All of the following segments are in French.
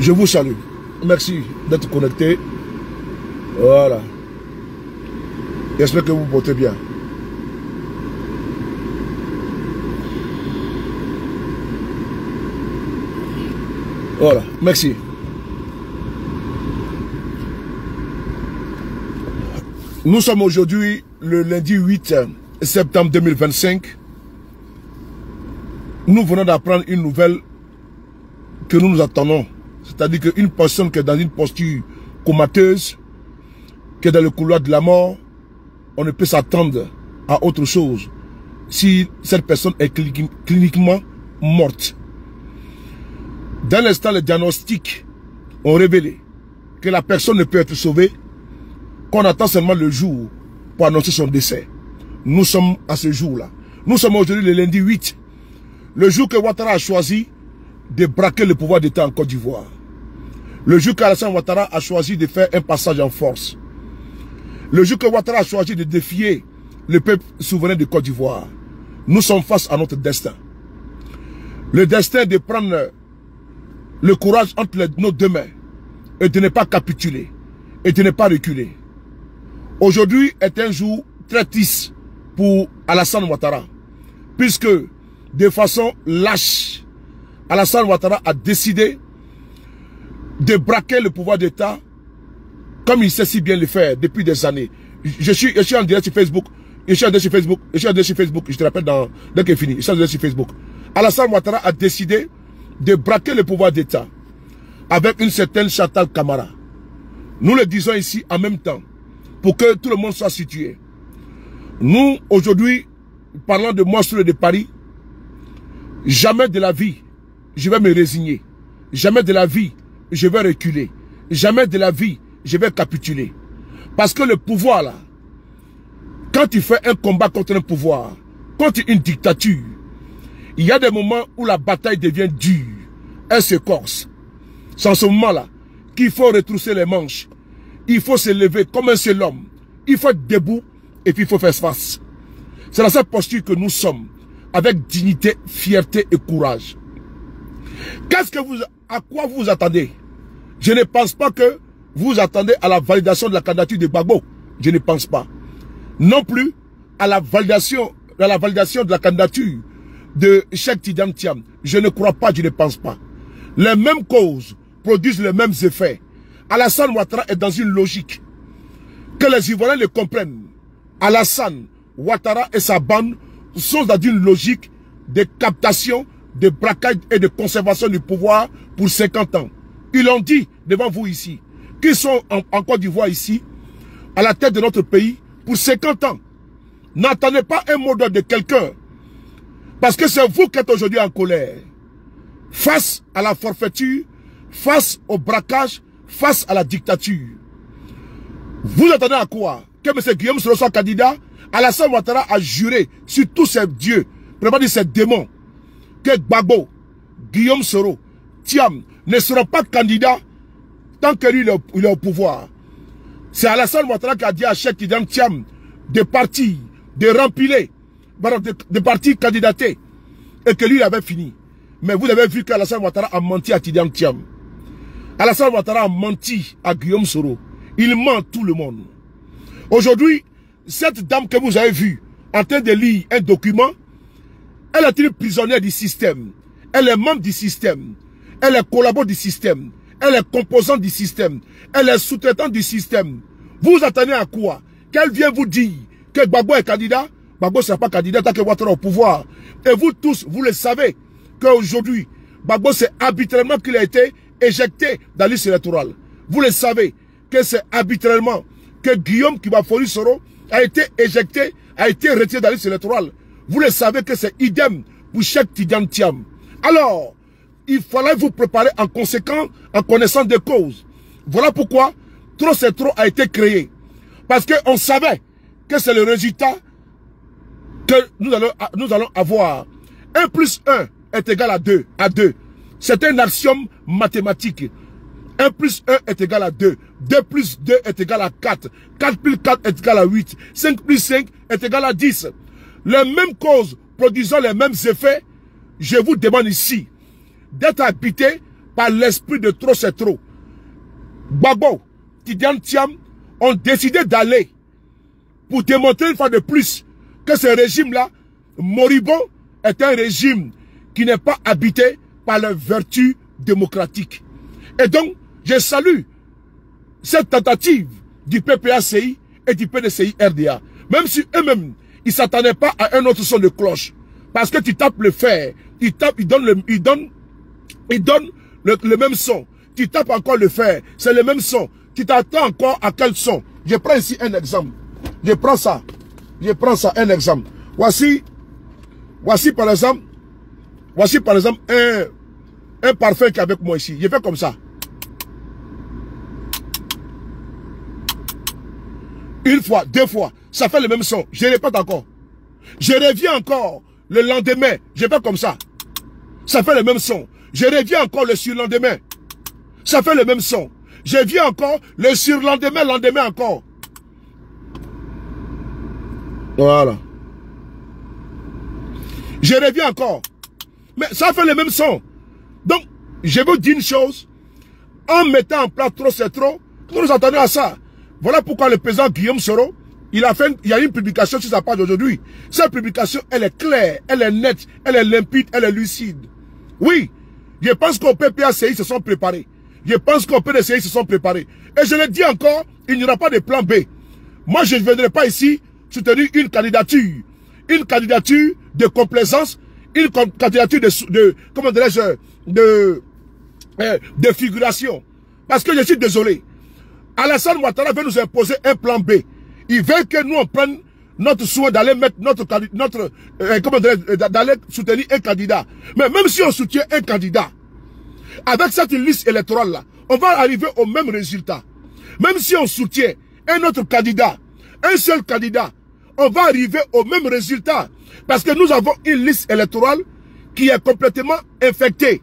Je vous salue. Merci d'être connecté. Voilà. J'espère que vous vous portez bien. Voilà. Merci. Nous sommes aujourd'hui le lundi 8 septembre 2025. Nous venons d'apprendre une nouvelle que nous attendons. C'est-à-dire qu'une personne qui est dans une posture comateuse, qui est dans le couloir de la mort, on ne peut s'attendre à autre chose si cette personne est cliniquement morte. Dans l'instant, les diagnostics ont révélé que la personne ne peut être sauvée, qu'on attend seulement le jour pour annoncer son décès. Nous sommes à ce jour-là. Nous sommes aujourd'hui le lundi 8, le jour que Ouattara a choisi de braquer le pouvoir d'État en Côte d'Ivoire. Le jour qu'Alassane Ouattara a choisi de faire un passage en force. Le jour que Ouattara a choisi de défier le peuple souverain de Côte d'Ivoire. Nous sommes face à notre destin. Le destin de prendre le courage entre nos deux mains et de ne pas capituler et de ne pas reculer. Aujourd'hui est un jour très triste pour Alassane Ouattara, puisque de façon lâche, Alassane Ouattara a décidé de braquer le pouvoir d'État comme il sait si bien le faire depuis des années. Je suis en direct sur Facebook. Je suis en direct sur Facebook. Je te rappelle dès que c'est fini. Je suis en direct sur Facebook. Alassane Ouattara a décidé de braquer le pouvoir d'État avec une certaine Chantal Camara. Nous le disons ici en même temps pour que tout le monde soit situé. Nous, aujourd'hui, parlant de monstres de Paris, jamais de la vie, je vais me résigner. Jamais de la vie, je vais reculer. Jamais de la vie, je vais capituler. Parce que le pouvoir là, quand tu fais un combat contre un pouvoir, contre une dictature, il y a des moments où la bataille devient dure. Elle se corse. C'est en ce moment-là qu'il faut retrousser les manches. Il faut se lever comme un seul homme. Il faut être debout et puis il faut faire face. C'est dans cette posture que nous sommes, avec dignité, fierté et courage. À quoi vous attendez? Je ne pense pas que vous attendez à la validation de la candidature de Gbagbo. Je ne pense pas. Non plus à la validation de la candidature de Cheikh Tidiane Thiam. Je ne crois pas, je ne pense pas. Les mêmes causes produisent les mêmes effets. Alassane Ouattara est dans une logique. Que les Ivoiriens le comprennent. Alassane Ouattara et sa bande sont dans une logique de captation, de braquage et de conservation du pouvoir pour 50 ans. Ils l'ont dit devant vous ici. Qu'ils sont en Côte d'Ivoire ici, à la tête de notre pays, pour 50 ans. N'attendez pas un mot d'ordre de quelqu'un. Parce que c'est vous qui êtes aujourd'hui en colère. Face à la forfaiture, face au braquage, face à la dictature. Vous attendez à quoi? Que M. Guillaume Soro soit candidat? Alassane Ouattara a juré sur tous ses dieux, préparez ses démons, que Gbagbo, Guillaume Soro, Thiam ne seront pas candidats tant que lui il est au pouvoir. C'est Alassane Ouattara qui a dit à Cheikh Tidiane Thiam de partir, de rempiler, de partir candidater, et que lui il avait fini. Mais vous avez vu qu'Alassane Ouattara a menti à Tidiane Thiam. Alassane Ouattara a menti à Guillaume Soro. Il ment tout le monde. Aujourd'hui, cette dame que vous avez vue en train de lire un document, elle est une prisonnière du système. Elle est membre du système. Elle est collaboratrice du système. Elle est composante du système. Elle est sous-traitante du système. Vous attendez à quoi? Qu'elle vienne vous dire que Gbagbo est candidat? Gbagbo ne sera pas candidat tant que Ouattara au pouvoir. Et vous tous, vous le savez, qu'aujourd'hui, Gbagbo c'est arbitrairement qu'il a été éjecté dans la liste électorale. Vous le savez que c'est arbitrairement que Guillaume Kibafori Soro a été éjecté, a été retiré dans la liste électorale. Vous le savez que c'est idem pour Cheikh Tidiane Thiam. Alors, il fallait vous préparer en conséquent, en connaissant des causes. Voilà pourquoi trop c'est trop a été créé. Parce qu'on savait que c'est le résultat que nous allons avoir. 1 plus 1 est égal à 2. C'est un axiome mathématique. 1 plus 1 est égal à 2. 2 plus 2 est égal à 4. 4 plus 4 est égal à 8. 5 plus 5 est égal à 10. Les mêmes causes produisant les mêmes effets, je vous demande ici d'être habité par l'esprit de trop c'est trop. Gbagbo, Tidiane Thiam ont décidé d'aller pour démontrer une fois de plus que ce régime-là, moribond, est un régime qui n'est pas habité par les vertus démocratiques. Et donc, je salue cette tentative du PPACI et du PDCI RDA. Même si eux-mêmes, ils ne s'attendaient pas à un autre son de cloche. Parce que tu tapes le fer, ils donnent le même son. Tu tapes encore le fer, c'est le même son. Tu t'attends encore à quel son? Je prends ici un exemple. Je prends ça, un exemple. Voici par exemple, un parfum qui est avec moi ici. Je fais comme ça. Une fois, deux fois, ça fait le même son. Je répète encore. Je reviens encore le lendemain, je fais comme ça. Ça fait le même son. Je reviens encore le surlendemain. Ça fait le même son. Je viens encore le surlendemain, lendemain encore. Voilà. Je reviens encore. Mais ça fait le même son. Donc, je vous dis une chose. En mettant en place trop c'est trop, nous nous attendons à ça. Voilà pourquoi le président Guillaume Soro, il y a une publication sur sa page aujourd'hui. Cette publication, elle est claire, elle est nette, elle est limpide, elle est lucide. Oui, je pense qu'au PPACI se sont préparés. Je pense qu'au PDCI se sont préparés. Et je le dis encore, il n'y aura pas de plan B. Moi, je ne viendrai pas ici soutenir une candidature de complaisance, une candidature comment dirais-je, de figuration. Parce que je suis désolé. Alassane Ouattara veut nous imposer un plan B. Il veut que nous on prenne notre soin d'aller mettre d'aller soutenir un candidat. Mais même si on soutient un candidat, avec cette liste électorale là, on va arriver au même résultat. Même si on soutient un autre candidat, un seul candidat, on va arriver au même résultat. Parce que nous avons une liste électorale qui est complètement infectée.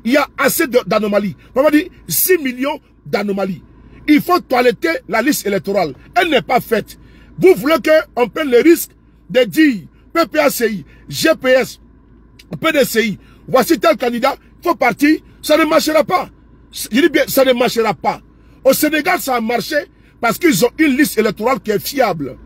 Il y a assez d'anomalies. On va dire 6 millions d'anomalies. Il faut toiletter la liste électorale. Elle n'est pas faite. Vous voulez qu'on prenne le risque de dire PPACI, GPS, PDCI, voici tel candidat, il faut partir, ça ne marchera pas. Je dis bien, ça ne marchera pas. Au Sénégal, ça a marché parce qu'ils ont une liste électorale qui est fiable.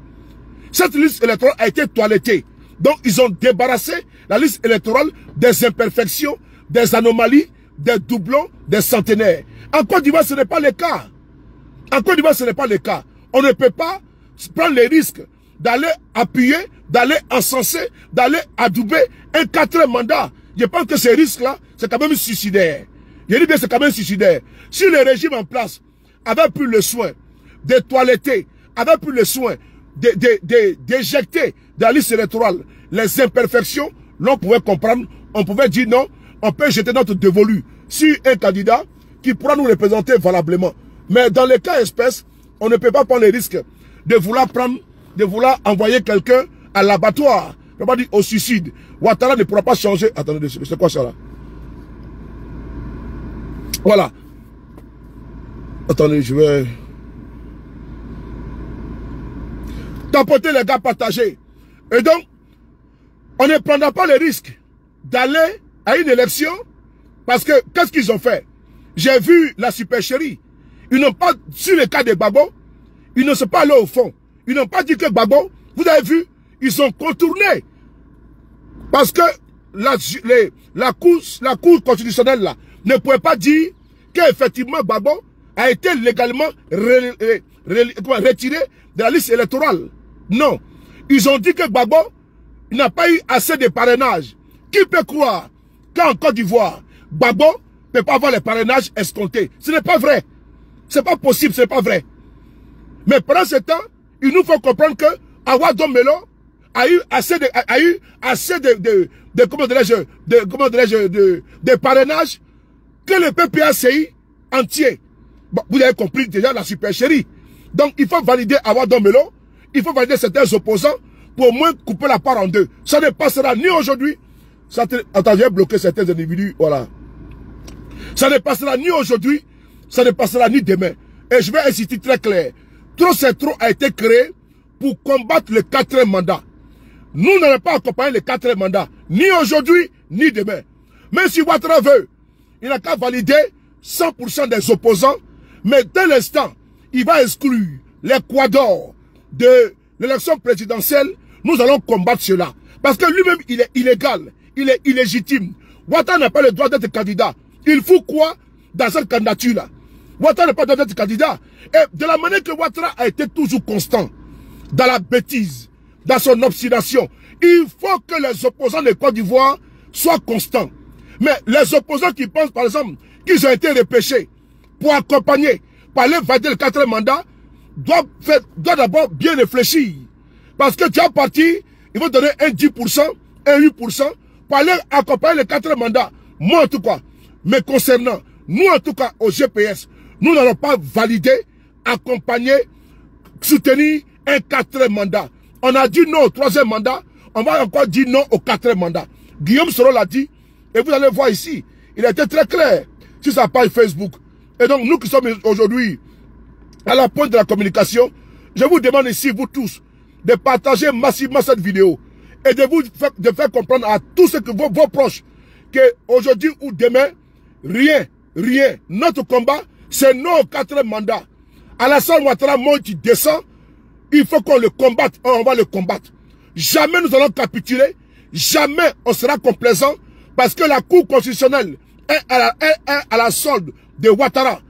Cette liste électorale a été toilettée. Donc, ils ont débarrassé la liste électorale des imperfections, des anomalies, des doublons, des centenaires. En Côte d'Ivoire, ce n'est pas le cas. En Côte d'Ivoire, ce n'est pas le cas. On ne peut pas prendre les risques d'aller appuyer, d'aller encenser, d'aller adouber un 4e mandat. Je pense que ces risques-là, c'est quand même suicidaire. Je dis bien c'est quand même suicidaire. Si le régime en place avait pris le soin de toiletter, avait pris le soin d'éjecter de la liste électorale les imperfections, l'on pouvait comprendre, on pouvait dire non, on peut jeter notre dévolu sur un candidat qui pourra nous représenter valablement. Mais dans les cas espèces, on ne peut pas prendre le risque de vouloir envoyer quelqu'un à l'abattoir. On ne peut pas dire au suicide. Ouattara ne pourra pas changer. Attendez, c'est quoi ça là? Voilà. Attendez, je vais... Tapoter les gars, partager. Et donc, on ne prendra pas le risque d'aller à une élection parce que, qu'est-ce qu'ils ont fait? J'ai vu la supercherie. Ils n'ont pas, sur le cas de Gbagbo, ils ne sont pas allés au fond. Ils n'ont pas dit que Gbagbo, vous avez vu, ils ont contourné. Parce que la cour constitutionnelle là, ne pouvait pas dire qu'effectivement Gbagbo a été légalement retiré de la liste électorale. Non. Ils ont dit que Gbagbo n'a pas eu assez de parrainage. Qui peut croire qu'en Côte d'Ivoire, Gbagbo ne peut pas avoir les parrainages escomptés? Ce n'est pas vrai. C'est pas possible, c'est pas vrai. Mais pendant ce temps, il nous faut comprendre que Awa Domelo a eu assez de parrainage que le PPACI entier. Bon, vous avez compris déjà la supercherie. Donc il faut valider Awa Domelo, il faut valider certains opposants pour au moins couper la part en deux. Ça ne passera ni aujourd'hui. Attends, j'ai bloqué certains individus, voilà. Ça ne passera ni aujourd'hui, ça ne passera ni demain. Et je vais insister très clair. Trop c'est trop a été créé pour combattre le 4e mandat. Nous n'allons pas accompagner le 4e mandat, ni aujourd'hui, ni demain. Même si Ouattara veut, il n'a qu'à valider 100% des opposants, mais dès l'instant, il va exclure l'Équateur de l'élection présidentielle, nous allons combattre cela. Parce que lui-même, il est illégal, il est illégitime. Ouattara n'a pas le droit d'être candidat. Il faut quoi dans cette candidature-là? Ouattara n'a pas le droit d'être candidat. Et de la manière que Ouattara a été toujours constant, dans la bêtise, dans son obstination, il faut que les opposants de Côte d'Ivoire soient constants. Mais les opposants qui pensent, par exemple, qu'ils ont été repêchés pour accompagner, pour aller valider le 4e mandat, doivent d'abord bien réfléchir. Parce que tu as parti, ils vont donner un 10%, un 8% pour aller accompagner le 4e mandat. Moi, en tout cas, mais concernant, nous, en tout cas, au GPS, nous n'allons pas valider, accompagner, soutenir un 4e mandat. On a dit non au 3e mandat, on va encore dire non au 4e mandat. Guillaume Soro l'a dit, et vous allez voir ici, il a été très clair sur sa page Facebook. Et donc, nous qui sommes aujourd'hui à la pointe de la communication, je vous demande ici, vous tous, de partager massivement cette vidéo et de faire comprendre à tous ceux que vos proches qu'aujourd'hui ou demain, rien, notre combat, c'est non au 4e mandat. Alassane Ouattara, moi qui descend, il faut qu'on le combatte, on va le combattre. Jamais nous allons capituler, jamais on sera complaisant, parce que la Cour constitutionnelle est à la solde de Ouattara.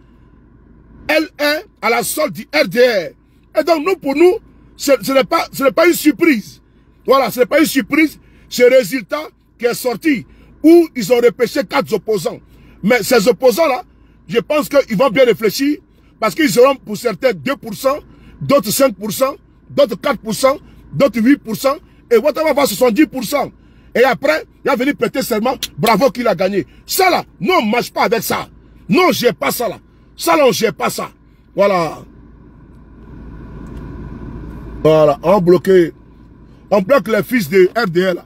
Elle est à la solde du RDR. Et donc nous, pour nous, ce n'est pas une surprise. Voilà, ce n'est pas une surprise, ce résultat qui est sorti, où ils ont repêché 4 opposants. Mais ces opposants-là, je pense qu'ils vont bien réfléchir, parce qu'ils auront pour certains 2%, d'autres 5%, d'autres 4%, d'autres 8%, et Ouattara va avoir 70%. Et après, il va venir prêter serment, bravo qu'il a gagné. Ça là, non, on ne marche pas avec ça. Non, j'ai pas ça là. Ça là, on gère pas ça. Voilà. Voilà, on bloque les fils de RDL là.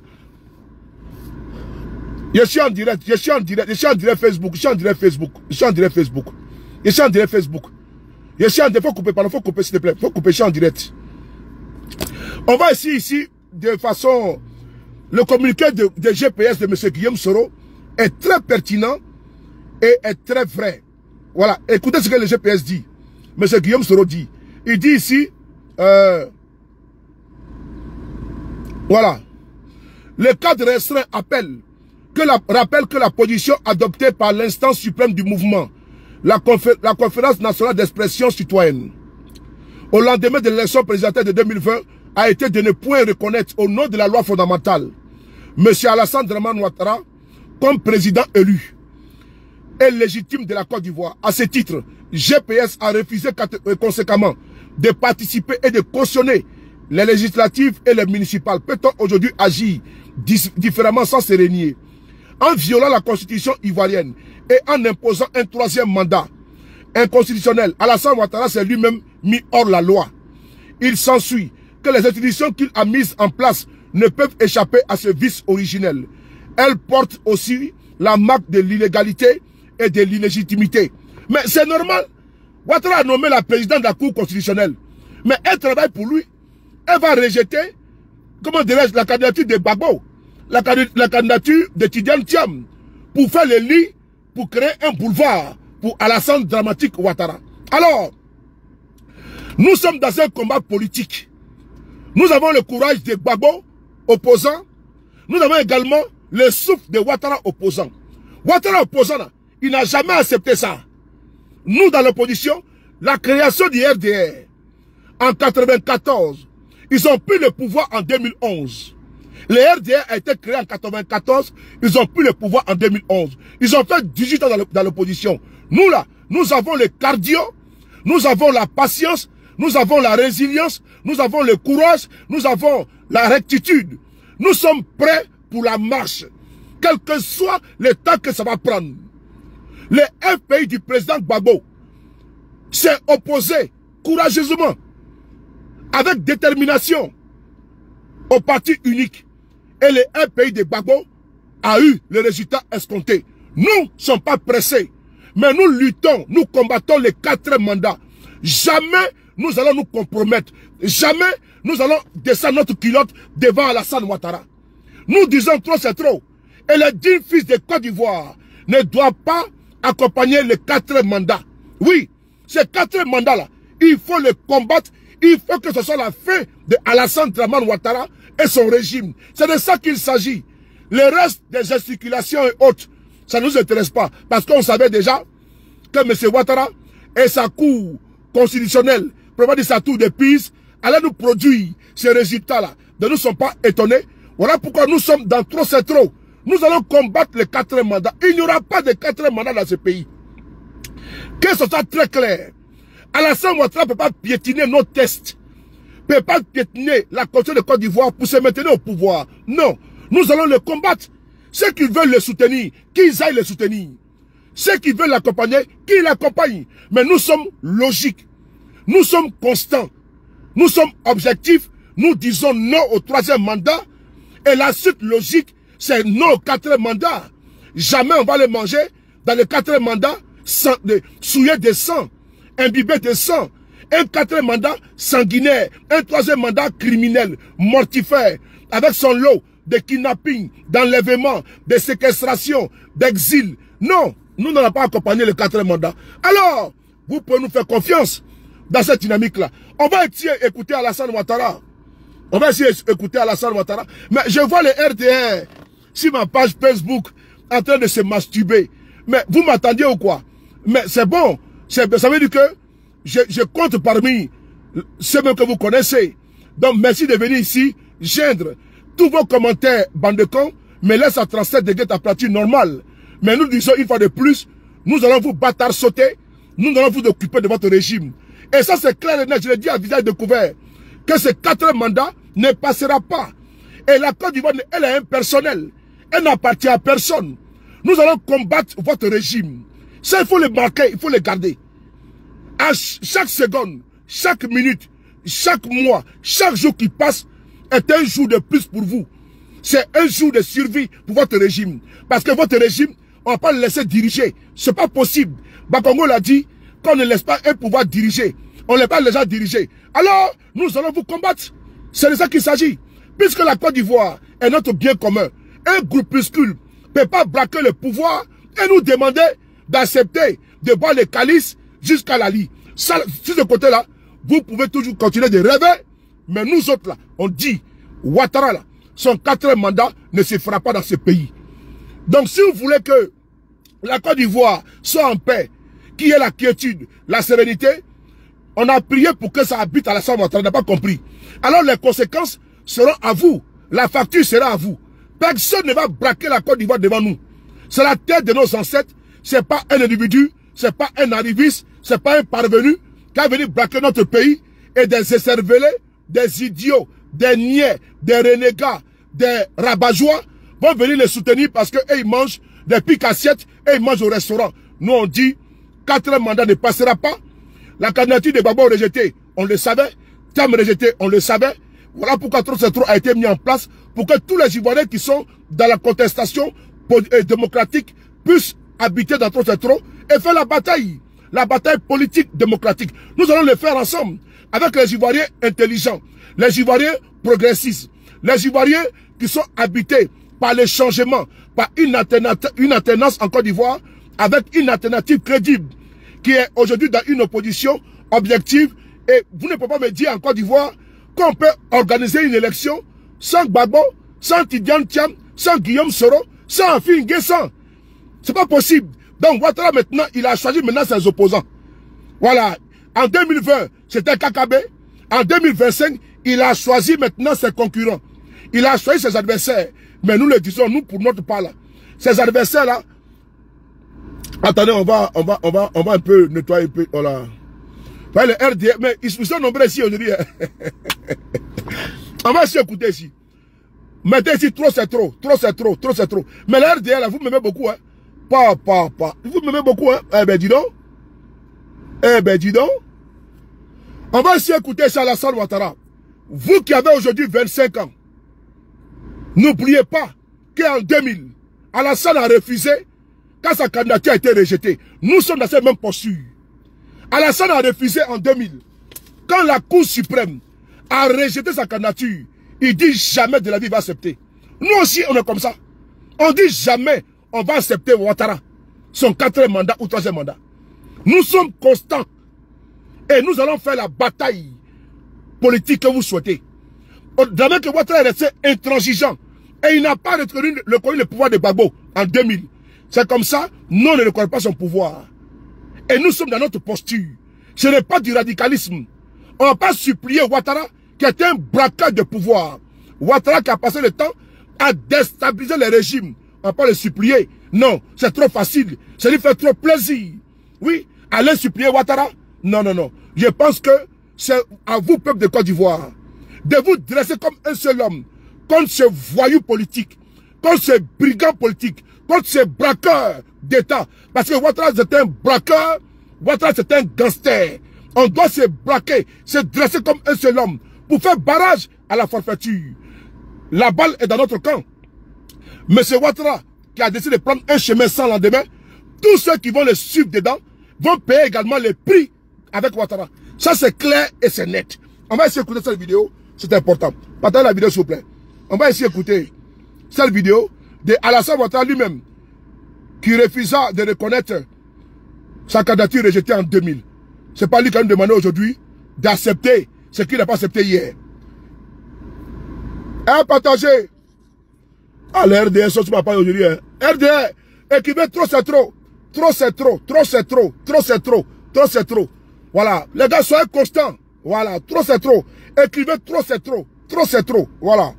Je suis en direct Facebook, je suis en direct Facebook. Faut couper s'il te plaît, faut couper, je suis en direct. On va ici, de façon, le communiqué de GPS de M. Guillaume Soro est très pertinent et est très vrai. Voilà, écoutez ce que le GPS dit. M. Guillaume Soro dit. Il dit ici, voilà, le cadre restreint rappelle que la position adoptée par l'instance suprême du mouvement, la conférence nationale d'expression citoyenne, au lendemain de l'élection présidentielle de 2020, a été de ne point reconnaître au nom de la loi fondamentale M. Alassane Dramane Ouattara comme président élu et légitime de la Côte d'Ivoire. À ce titre, GPS a refusé conséquemment de participer et de cautionner les législatives et les municipales. Peut-on aujourd'hui agir différemment sans se renier? En violant la constitution ivoirienne et en imposant un 3e mandat inconstitutionnel, Alassane Ouattara s'est lui-même mis hors la loi. Il s'ensuit que les institutions qu'il a mises en place ne peuvent échapper à ce vice originel. Elles portent aussi la marque de l'illégalité et de l'illégitimité. Mais c'est normal. Ouattara a nommé la présidente de la Cour constitutionnelle. Mais elle travaille pour lui. Elle va rejeter, comment dirais-je, la candidature de Gbagbo, la candidature de Tidiane Thiam, pour faire le lit, pour créer un boulevard pour Alassane Dramatique Ouattara. Alors, nous sommes dans un combat politique. Nous avons le courage de Gbagbo, opposant. Nous avons également le souffle de Ouattara, opposant. Ouattara, opposant, là, il n'a jamais accepté ça. Nous, dans l'opposition, la création du RDR, en 1994, ils ont pris le pouvoir en 2011. Le RDR a été créé en 1994, ils ont pris le pouvoir en 2011. Ils ont fait 18 ans dans l'opposition. Nous, là, nous avons le cardio, nous avons la patience, nous avons la résilience, nous avons le courage, nous avons la rectitude. Nous sommes prêts pour la marche, quel que soit le temps que ça va prendre. Le FPI du président Gbagbo s'est opposé courageusement, avec détermination, au parti unique. Et le FPI de Gbagbo a eu le résultat escompté. Nous ne sommes pas pressés, mais nous luttons, nous combattons les 4 mandats. Jamais nous allons nous compromettre. Jamais nous allons descendre notre culotte devant Alassane Ouattara. Nous disons trop, c'est trop. Et les 10 fils de Côte d'Ivoire, ne doit pas accompagner le 4e mandat. Oui, ces 4e mandats-là, il faut les combattre. Il faut que ce soit la fin de Alassane Dramane Ouattara et son régime. C'est de ça qu'il s'agit. Le reste des gesticulations et autres, ça ne nous intéresse pas. Parce qu'on savait déjà que M. Ouattara et sa cour constitutionnelle, probablement sa tour de piste, allait nous produire ces résultats-là. Ne nous sommes pas étonnés. Voilà pourquoi nous sommes dans trop c'est trop. Nous allons combattre le 4e mandat. Il n'y aura pas de 4e mandat dans ce pays. Que ce soit très clair. Alassane Ouattara ne peut pas piétiner nos tests. Ne peut pas piétiner la Constitution de Côte d'Ivoire pour se maintenir au pouvoir. Non. Nous allons le combattre. Ceux qui veulent le soutenir, qu'ils aillent le soutenir. Ceux qui veulent l'accompagner, qu'ils l'accompagnent. Mais nous sommes logiques. Nous sommes constants. Nous sommes objectifs. Nous disons non au 3e mandat. Et la suite logique, c'est non au 4e mandat. Jamais on va le manger dans le 4e mandat, souillé de sang, imbibé de sang. Un 4e mandat sanguinaire, un 3e mandat criminel, mortifère, avec son lot de kidnapping, d'enlèvement, de séquestration, d'exil. Non, nous n'allons pas accompagner le 4e mandat. Alors, vous pouvez nous faire confiance dans cette dynamique-là. On va essayer d'écouter Alassane Ouattara. On va essayer d'écouter Alassane Ouattara. Mais je vois les RDR sur ma page Facebook en train de se masturber. Mais vous m'attendiez ou quoi? Mais c'est bon. Ça veut dire que je compte parmi ceux même que vous connaissez. Donc merci de venir ici gendre tous vos commentaires, bande de cons, mais laisse à 37 degrés ta température normale. Mais nous disons une fois de plus, nous allons vous bâtard sauter, nous allons vous occuper de votre régime. Et ça c'est clair et net, je l'ai dit à visage découvert, que ce 4e mandat ne passera pas. Et la Côte d'Ivoire, elle est impersonnelle. Elle n'appartient à personne. Nous allons combattre votre régime. Ça, il faut le marquer, il faut le garder. À chaque seconde, chaque minute, chaque mois, chaque jour qui passe est un jour de plus pour vous. C'est un jour de survie pour votre régime. Parce que votre régime, on ne va pas le laisser diriger. C'est pas possible. Bakongo l'a dit, qu'on ne laisse pas un pouvoir diriger. On ne laisse pas les gens diriger. Alors, nous allons vous combattre. C'est de ça qu'il s'agit. Puisque la Côte d'Ivoire est notre bien commun. Un groupuscule ne peut pas braquer le pouvoir et nous demander d'accepter de boire les calices jusqu'à la lie. Sur ce côté-là, vous pouvez toujours continuer de rêver. Mais nous autres là, on dit, Ouattara là, son 4e mandat ne se fera pas dans ce pays. Donc si vous voulez que la Côte d'Ivoire soit en paix, qu'il y ait la quiétude, la sérénité, on a prié pour que ça habite à Alassane Ouattara, on n'a pas compris. Alors les conséquences seront à vous. La facture sera à vous. Personne ne va braquer la Côte d'Ivoire devant nous. C'est la tête de nos ancêtres. C'est pas un individu, c'est pas un arriviste, c'est pas un parvenu qui a venu braquer notre pays et des écervelés, des idiots, des niais, des renégats, des rabat-joie vont venir les soutenir parce qu'ils mangent des piques assiettes et ils mangent au restaurant. Nous on dit, 4e mandat ne passera pas. La candidature de Gbagbo rejetée, on le savait. Terme rejeté, on le savait. Voilà pourquoi trop c'est trop a été mis en place pour que tous les Ivoiriens qui sont dans la contestation démocratique puissent habiter dans trop c'est trop et faire la bataille politique démocratique. Nous allons le faire ensemble avec les Ivoiriens intelligents, les Ivoiriens progressistes, les Ivoiriens qui sont habités par les changements, par une alternance en Côte d'Ivoire avec une alternative crédible qui est aujourd'hui dans une opposition objective. Et vous ne pouvez pas me dire en Côte d'Ivoire qu'on peut organiser une élection sans Gbagbo, sans Tidiane Thiam, sans Guillaume Soro, sans Afin Guessan. C'est pas possible. Donc Ouattara maintenant, il a choisi maintenant ses opposants. Voilà. En 2020, c'était Kakabe. En 2025, il a choisi maintenant ses concurrents. Il a choisi ses adversaires. Mais nous le disons, nous pour notre part là. Ces adversaires-là, attendez, on va un peu nettoyer un peu. Voilà. Ouais, les RDR, mais ils sont nombreux ici aujourd'hui. On va essayer d'écouter ici. Mettez ici, trop c'est trop, trop c'est trop, trop c'est trop. Mais les RDR là, vous m'aimez beaucoup, hein. Pas. Vous m'aimez beaucoup, hein. Eh ben dis donc. Eh ben dis donc. On va essayer d'écouter ça à Alassane Ouattara. Vous qui avez aujourd'hui 25 ans, n'oubliez pas qu'en 2000, Alassane a refusé quand sa candidature a été rejetée. Nous sommes dans cette même posture. Alassane a refusé en 2000. Quand la Cour suprême a rejeté sa candidature, il dit jamais de la vie il va accepter. Nous aussi, on est comme ça. On dit jamais on va accepter Ouattara. son 4e mandat ou 3e mandat. Nous sommes constants. Et nous allons faire la bataille politique que vous souhaitez. Jamais que Ouattara est resté intransigeant. Et il n'a pas reconnu le pouvoir de Gbagbo en 2000. C'est comme ça, nous on ne reconnaît pas son pouvoir. Et nous sommes dans notre posture. Ce n'est pas du radicalisme. On ne va pas supplier Ouattara qui est un braqueur de pouvoir. Ouattara qui a passé le temps à déstabiliser les régimes. On ne va pas le supplier. Non, c'est trop facile. Ça lui fait trop plaisir. Oui, allez supplier Ouattara. Non, non, non. Je pense que c'est à vous, peuple de Côte d'Ivoire, de vous dresser comme un seul homme contre ce voyou politique, contre ce brigand politique, contre ce braqueur d'État. Parce que Ouattara c'est un braqueur, Ouattara c'est un gangster. On doit se braquer, se dresser comme un seul homme pour faire barrage à la forfaiture. La balle est dans notre camp. Monsieur Ouattara, qui a décidé de prendre un chemin sans lendemain, tous ceux qui vont le suivre dedans vont payer également les prix avec Ouattara. Ça c'est clair et c'est net. On va essayer d'écouter cette vidéo, c'est important. Partagez la vidéo s'il vous plaît. On va essayer d'écouter cette vidéo de Alassane Ouattara lui-même, qui refusa de reconnaître sa candidature rejetée en 2000. C'est pas lui qui a demandé aujourd'hui d'accepter ce qu'il n'a pas accepté hier. Partagez. Ah, le RDR, ça ne m'a pas aujourd'hui. RDR, écrivez trop c'est trop. Trop c'est trop. Trop c'est trop. Trop c'est trop. Trop c'est trop. Voilà. Les gars, soyez constants. Voilà. Trop c'est trop. Écrivez trop c'est trop. Trop c'est trop. Voilà.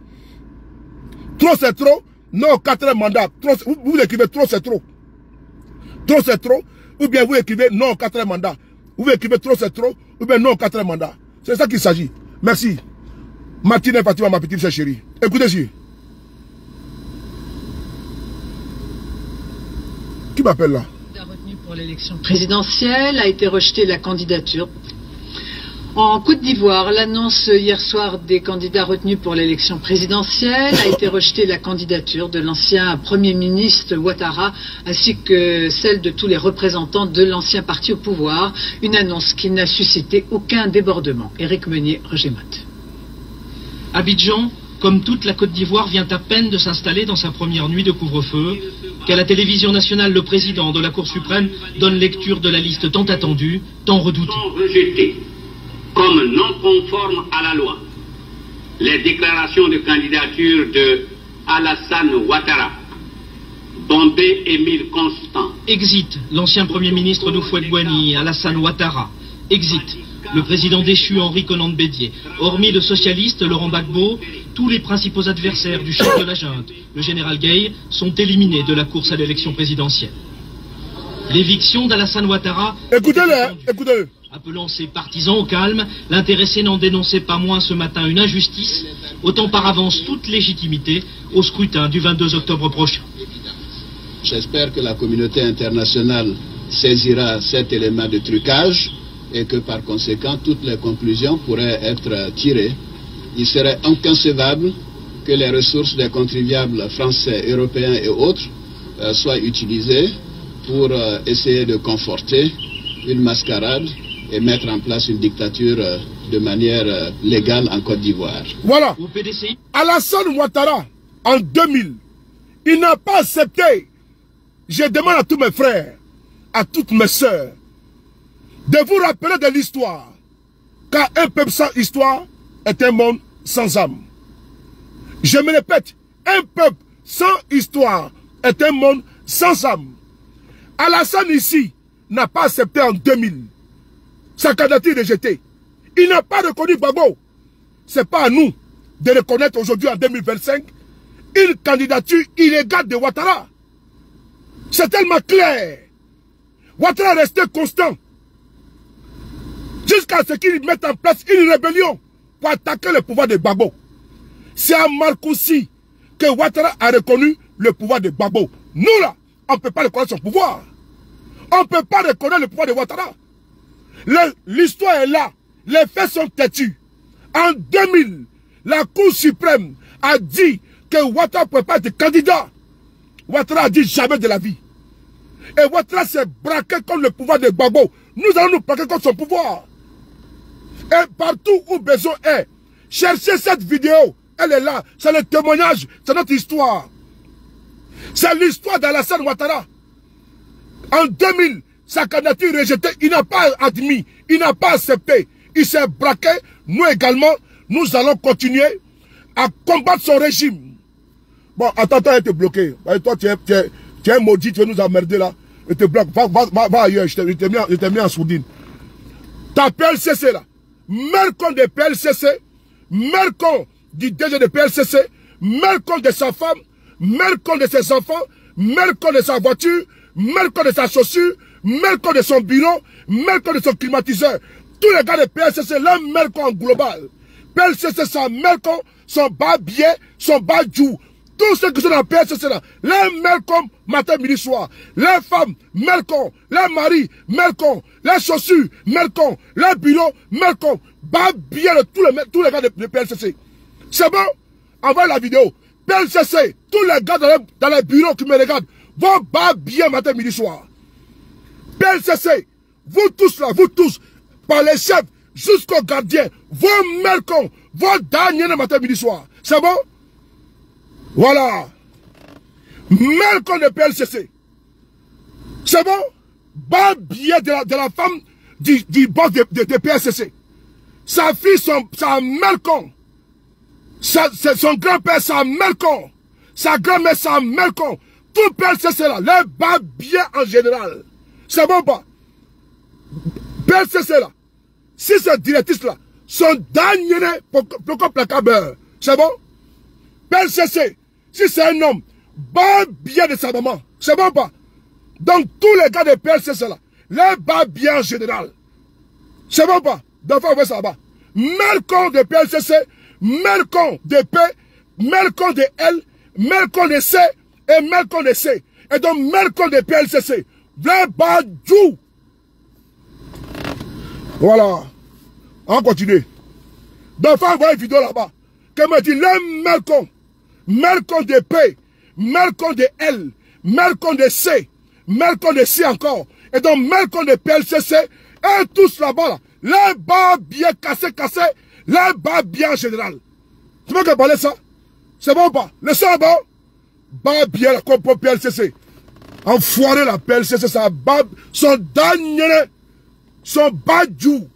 Trop c'est trop. Non, 4e mandat. Vous écrivez trop c'est trop. Trop c'est trop. Ou bien vous écrivez non 4e mandat. Vous écrivez trop c'est trop. Ou bien non 4e mandat. C'est ça qu'il s'agit. Merci. Martine et Fatima, ma petite chérie. Écoutez-y. Qui m'appelle là? Retenu pour l'élection présidentielle, a été rejetée la candidature. En Côte d'Ivoire, l'annonce hier soir des candidats retenus pour l'élection présidentielle a été rejetée la candidature de l'ancien Premier ministre Ouattara ainsi que celle de tous les représentants de l'ancien parti au pouvoir. Une annonce qui n'a suscité aucun débordement. Éric Meunier, Roger Motte. Abidjan, comme toute la Côte d'Ivoire, vient à peine de s'installer dans sa première nuit de couvre-feu, qu'à la télévision nationale, le président de la Cour suprême donne lecture de la liste tant attendue, tant redoutée. Rejeté comme non conforme à la loi les déclarations de candidature de Alassane Ouattara, Bombé Émile Constant. Exit l'ancien Premier ministre d'Houphouët-Boigny, Alassane Ouattara. Exit le président déchu Henri Konan Bédié. Hormis le socialiste Laurent Gbagbo, tous les principaux adversaires du chef de la junte, le général Gueye, sont éliminés de la course à l'élection présidentielle. L'éviction d'Alassane Ouattara... Écoutez-le, écoutez-le. Appelant ses partisans au calme, l'intéressé n'en dénonçait pas moins ce matin une injustice, ôtant par avance toute légitimité au scrutin du 22 octobre prochain. J'espère que la communauté internationale saisira cet élément de trucage et que par conséquent toutes les conclusions pourraient être tirées. Il serait inconcevable que les ressources des contribuables français, européens et autres soient utilisées pour essayer de conforter une mascarade et mettre en place une dictature de manière légale en Côte d'Ivoire. Voilà. Au PDCI. Alassane Ouattara, en 2000, il n'a pas accepté. Je demande à tous mes frères, à toutes mes sœurs, de vous rappeler de l'histoire. Car un peuple sans histoire est un monde sans âme. Je me répète, un peuple sans histoire est un monde sans âme. Alassane ici n'a pas accepté en 2000 sa candidature rejetée. Il n'a pas reconnu Gbagbo. Ce n'est pas à nous de reconnaître aujourd'hui en 2025 une candidature illégale de Ouattara. C'est tellement clair. Ouattara est resté constant jusqu'à ce qu'il mette en place une rébellion pour attaquer le pouvoir de Gbagbo. C'est à Marcoussi que Ouattara a reconnu le pouvoir de Gbagbo. Nous là, on ne peut pas reconnaître son pouvoir. On ne peut pas reconnaître le pouvoir de Ouattara. L'histoire est là. Les faits sont têtus. En 2000, la Cour suprême a dit que Ouattara ne pouvait pas être candidat. Ouattara a dit jamais de la vie. Et Ouattara s'est braqué contre le pouvoir de Gbagbo. Nous allons nous braquer contre son pouvoir. Et partout où besoin est, cherchez cette vidéo. Elle est là. C'est le témoignage. C'est notre histoire. C'est l'histoire d'Alassane Ouattara. En 2000, sa candidature rejetée, il n'a pas admis, il n'a pas accepté. Il s'est braqué. Nous également, nous allons continuer à combattre son régime. Bon, attends, il était bloqué. Toi, tu es maudit, tu veux nous emmerder là. Il te bloque. Va ailleurs, je t'ai mis en sourdine. Ta PLCC là, Mercon de PLCC, Mercon du DG de PLCC, Mercon de sa femme, Mercon de ses enfants, Mercon de sa voiture, Mercon de sa chaussure, Mercon de son bureau, Mercon de son climatiseur. Tous les gars de PLCC, leur Mercon en global. PLCC, son Mercon, son bas billet, son bas djou. Tous ceux qui sont dans PLCC là, les Mercon, matin, midi, soir. Les femmes, Mercon. Les maris, Mercon. Les chaussures, Mercon. Les bureaux, Mercon. Bas billet de tous les gars de PLCC. C'est bon? Envoie la vidéo. PLCC, tous les gars dans les bureaux qui me regardent, vont bas billet matin, midi, soir. PLCC, vous tous là, vous tous, par les chefs jusqu'aux gardiens, vos Mercon, vos derniers matin, midi, soir. C'est bon? Voilà. Mercon de PLCC. C'est bon? Bas billet de la femme du boss de PLCC. Sa fille, sa Mercon. Son grand-père, sa Mercon. Sa grand-mère, sa Mercon. Tout PLCC là, les bas billets en général. C'est bon pas? PLCC là, si ce directrice là, son dernier pour placable. C'est bon? PLCC, si c'est un homme, bas billet de sa maman. C'est bon pas? Donc tous les gars de PLCC là, les bas billets en général. C'est bon pas? Donc faut voir ça là-bas. Mercon de PLCC, Mercon de P, Mercon de L, Mercon de C et Mercon de C. Et donc Mercon de PLCC. Les bas djou. Voilà. On continue. Donc faut voir une vidéo là-bas. Comme me dit les Mercon. Mercon de P, Mercon de L, Mercon de C, Mercon de C encore. Et donc Mercon de PLCC, et tous là-bas, là, les bas bien cassés, les bas bien en général. Tu veux que parler ça? C'est bon ou pas? Le sang bon? Bas bien la comme pour PLCC. Enfoiré la PLCC, ça bas, son dernier, son bas djou.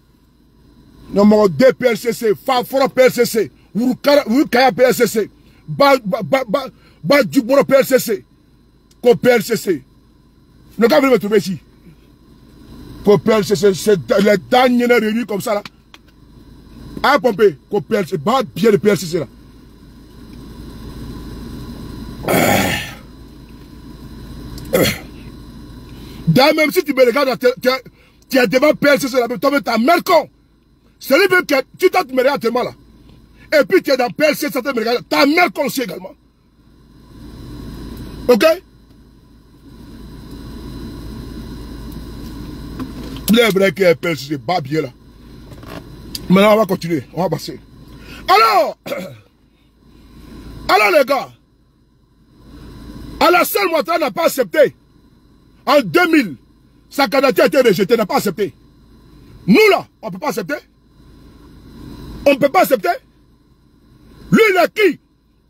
Numéro 2 PLCC, Fafora PLCC, Wukaya PLCC. Bah du bon PLCC. Qu'au PLCC. Le gars veut me trouver ici. Qu'au PLCC, c'est les dernières réunions comme ça là. À pomper. Qu'au PLCC. Bah bien le PLCC là. D'ailleurs, même si tu me regardes, tu es devant PLCC là, toi tu as Mercon. C'est lui même que tu me regardes tellement là. Et puis tu es dans PLC, ça te regarde. Ta mère conseille également. Ok? Les vrais qui est PLC, c'est pas bien là. Maintenant, on va continuer. On va passer. Alors les gars, Alassane Ouattara n'a pas accepté. En 2000, sa candidature a été rejetée, n'a pas accepté. Nous là, on ne peut pas accepter. On ne peut pas accepter. Lui, il est qui?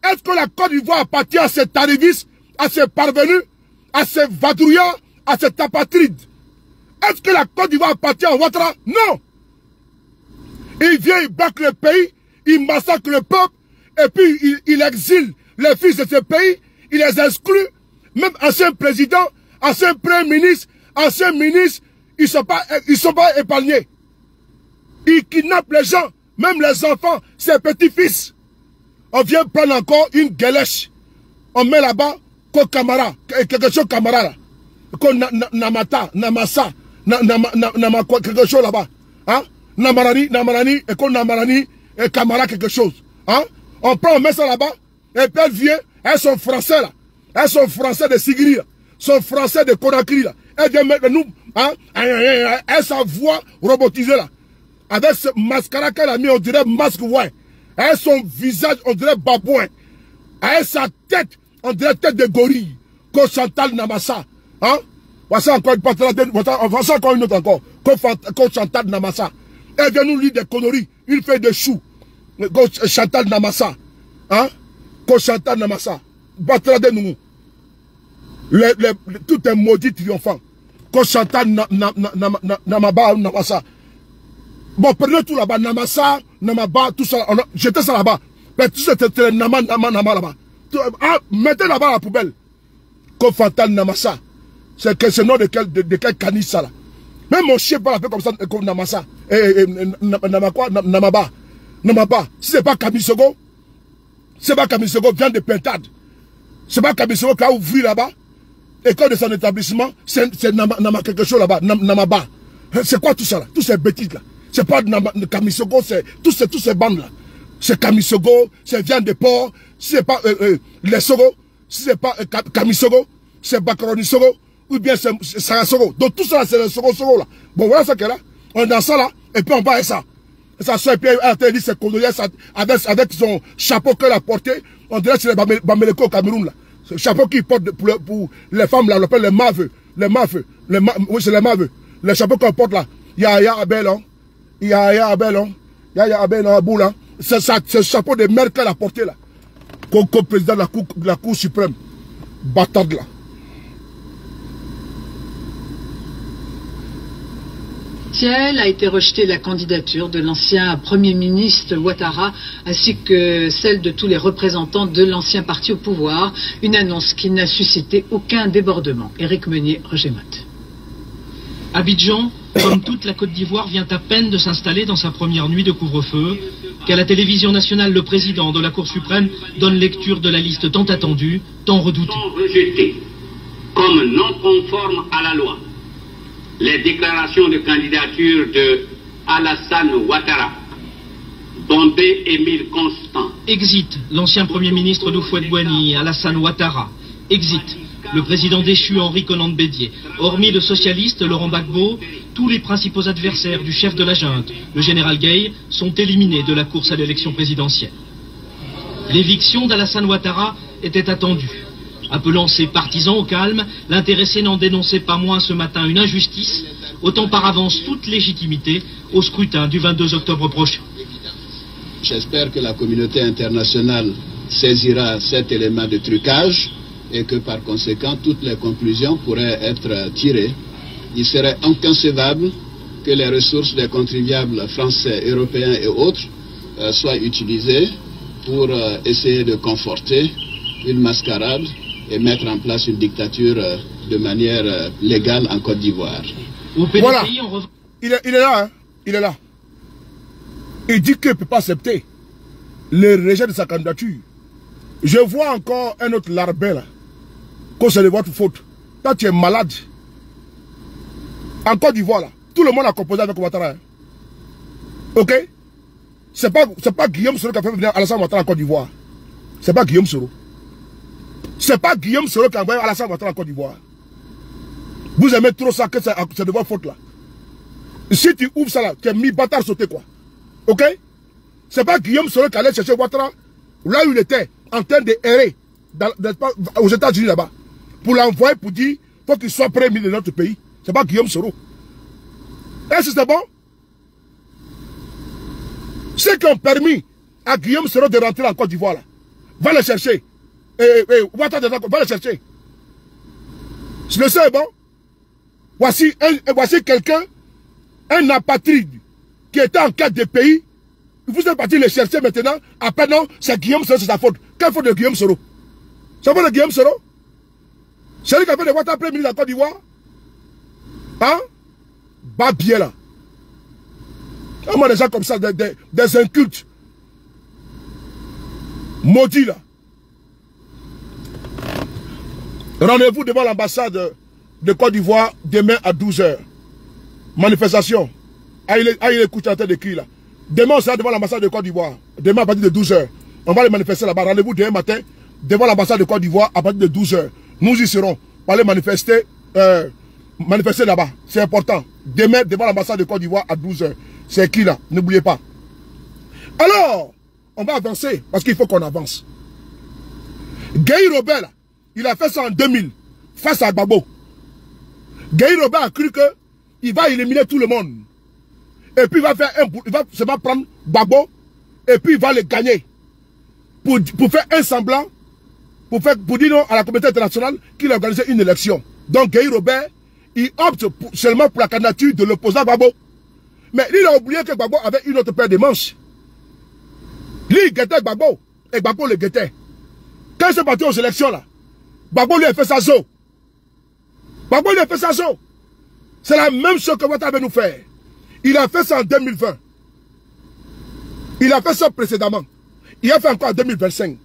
Est-ce que la Côte d'Ivoire appartient à ces arrivistes, à ces parvenus, à ces vadrouillards, à ces apatrides? Est-ce que la Côte d'Ivoire appartient à Ouattara? Non. Il vient, il braque le pays, il massacre le peuple, et puis il exile les fils de ce pays, il les exclut, même anciens présidents, anciens premiers ministres, anciens ministres, ils ne sont pas épargnés. Il kidnappe les gens, même les enfants, ses petits-fils. On vient prendre encore une galèche. On met là-bas, Camara, quelque chose Camara là. Namata, Namasa, quelque chose là-bas. Hein? Namarani, et Namarani, et Camara, quelque chose. Hein? On prend, on met ça là-bas, et puis elle vient, elles sont français là. Elles sont français de Sigiri là. Sont français de Conakry là. Elles viennent mettre nous, hein? Elles sa voix robotisée là. Avec ce mascara qu'elle a mis, on dirait masque ouais. Avec son visage, on dirait babouin. Avec sa tête, on dirait tête de gorille. Comme Chantal Namasa. Hein? Voici encore une voici encore une autre encore. Comme Chantal Namasa. Elle vient nous lire des conneries. Une feuille de chou. Comme Chantal Namasa. Hein? Comme Chantal Namasa. Battra de nous. Tout est maudit triomphant. Koshanta Namaba, Namasa. Bon, prenez tout là-bas, Namasa, Namaba, tout ça, jetez ça là-bas. Mais tout ça, c'était Nama là-bas. Mettez là-bas la poubelle. Kofantal Namasa. C'est le nom de quel canis ça là. Même mon chien va l'appeler comme ça, comme Namasa. Namaba. Namaba. Si c'est pas Kamisogo, c'est pas Kamisogo, vient de Pintade. C'est pas Kamisogo qui a ouvert là-bas. École de son établissement, c'est Nama quelque chose là-bas. Namaba. C'est quoi tout ça là? Tous ces bêtises là. C'est pas Kamisogo, c'est tous ces bandes là. C'est Kamisogo, c'est viande de porc. Si c'est pas les Sogo, si c'est pas Kamisogo, c'est Bakaroni Sogo, ou bien c'est Sarasogo. Donc tout ça, c'est le Sogo là. Bon, voilà ça qu'est là. On est dans ça là, et puis on va à ça. Et ça sort, et puis elle dit ses condoléances avec son chapeau qu'elle a porté. On dirait que c'est les Baméleko au Cameroun là. Ce chapeau qu'il porte pour les femmes là, on l'appelle les maveux. Oui, c'est les maveux. Les chapeaux qu'on porte là. Yaya Abelon. Yaya Abelon. Yaya Abelon Aboula. C'est ce chapeau de mère qu'elle a porté là. Comme président de la Cour suprême. Bâtarde là. A été rejetée la candidature de l'ancien Premier ministre Ouattara ainsi que celle de tous les représentants de l'ancien parti au pouvoir. Une annonce qui n'a suscité aucun débordement. Éric Meunier, Roger Motte. Abidjan, comme toute la Côte d'Ivoire, vient à peine de s'installer dans sa première nuit de couvre-feu, qu'à la télévision nationale, le président de la Cour suprême donne lecture de la liste tant attendue, tant redoutée. Rejetés comme non conformes à la loi les déclarations de candidature de Alassane Ouattara, Bombé Émile Constant. Exit l'ancien Premier ministre d'Houphouët-Boigny, Alassane Ouattara. Exit le président déchu Henri Konan Bédié. Hormis le socialiste Laurent Gbagbo, tous les principaux adversaires du chef de la junte, le général Gueye, sont éliminés de la course à l'élection présidentielle. L'éviction d'Alassane Ouattara était attendue. Appelant ses partisans au calme, l'intéressé n'en dénonçait pas moins ce matin une injustice, autant par avance toute légitimité au scrutin du 22 octobre prochain. J'espère que la communauté internationale saisira cet élément de trucage et que par conséquent toutes les conclusions pourraient être tirées. Il serait inconcevable que les ressources des contribuables français, européens et autres soient utilisées pour essayer de conforter une mascarade et mettre en place une dictature de manière légale en Côte d'Ivoire. Voilà, il est là, hein? Il est là. Il dit qu'il ne peut pas accepter le rejet de sa candidature. Je vois encore un autre larbin là, que c'est de votre faute. Toi tu es malade. En Côte d'Ivoire là, tout le monde a composé avec Ouattara. Hein? Ok? C'est pas Guillaume Soro qui a fait venir Alassane Ouattara en Côte d'Ivoire. C'est pas Guillaume Soro. C'est pas Guillaume Soro qui a envoyé Alassane Ouattara en Côte d'Ivoire. Vous aimez trop ça que c'est de votre faute là. Si tu ouvres ça là, tu es mis bâtard sauté quoi. Ok? C'est pas Guillaume Soro qui allait chercher Ouattara là où il était en train de errer aux États-Unis là-bas. Pour l'envoyer pour dire faut qu'il soit premier de notre pays. C'est pas Guillaume Soro. Est-ce que c'est bon? Ceux qui ont permis à Guillaume Soro de rentrer en Côte d'Ivoire là, va le chercher. Ouattara va le chercher. Le seul est bon. Voici quelqu'un, un apatride, qui était en quête de pays. Vous êtes parti le chercher maintenant. Après non, c'est Guillaume Soro, c'est sa faute. Quelle faute de Guillaume Soro? C'est faute de Guillaume Soro? C'est lui qui a fait de Ouattara premier ministre de la Côte d'Ivoire? Hein? Bas bien là. Moi des gens comme ça, des incultes. Maudits là. Rendez-vous devant l'ambassade de Côte d'Ivoire demain à 12 h. Manifestation. Il écoute en train de qui là. Demain on sera devant l'ambassade de Côte d'Ivoire. Demain à partir de 12 h. On va les manifester là-bas. Rendez-vous demain matin devant l'ambassade de Côte d'Ivoire à partir de 12 h. Nous y serons. Pour aller manifester là-bas. C'est important. Demain devant l'ambassade de Côte d'Ivoire à 12 h. C'est qui là? N'oubliez pas. Alors, on va avancer parce qu'il faut qu'on avance. Gueye Robert là, il a fait ça en 2000 face à Gbagbo. Gueye Robert a cru qu'il va éliminer tout le monde. Et puis il va seulement prendre Gbagbo et puis il va le gagner. Pour faire un semblant, pour dire non à la communauté internationale qu'il a organisé une élection. Donc Gueye Robert, il opte seulement pour la candidature de l'opposant Gbagbo. Mais lui, il a oublié que Gbagbo avait une autre paire de manches. Lui, il guettait Gbagbo, et Gbagbo le guettait. Quand il s'est battu aux élections, là, Gbagbo lui a fait sa zo. Gbagbo lui a fait sa zo. C'est la même chose que Ouattara veut nous faire. Il a fait ça en 2020. Il a fait ça précédemment. Il a fait encore en 2025.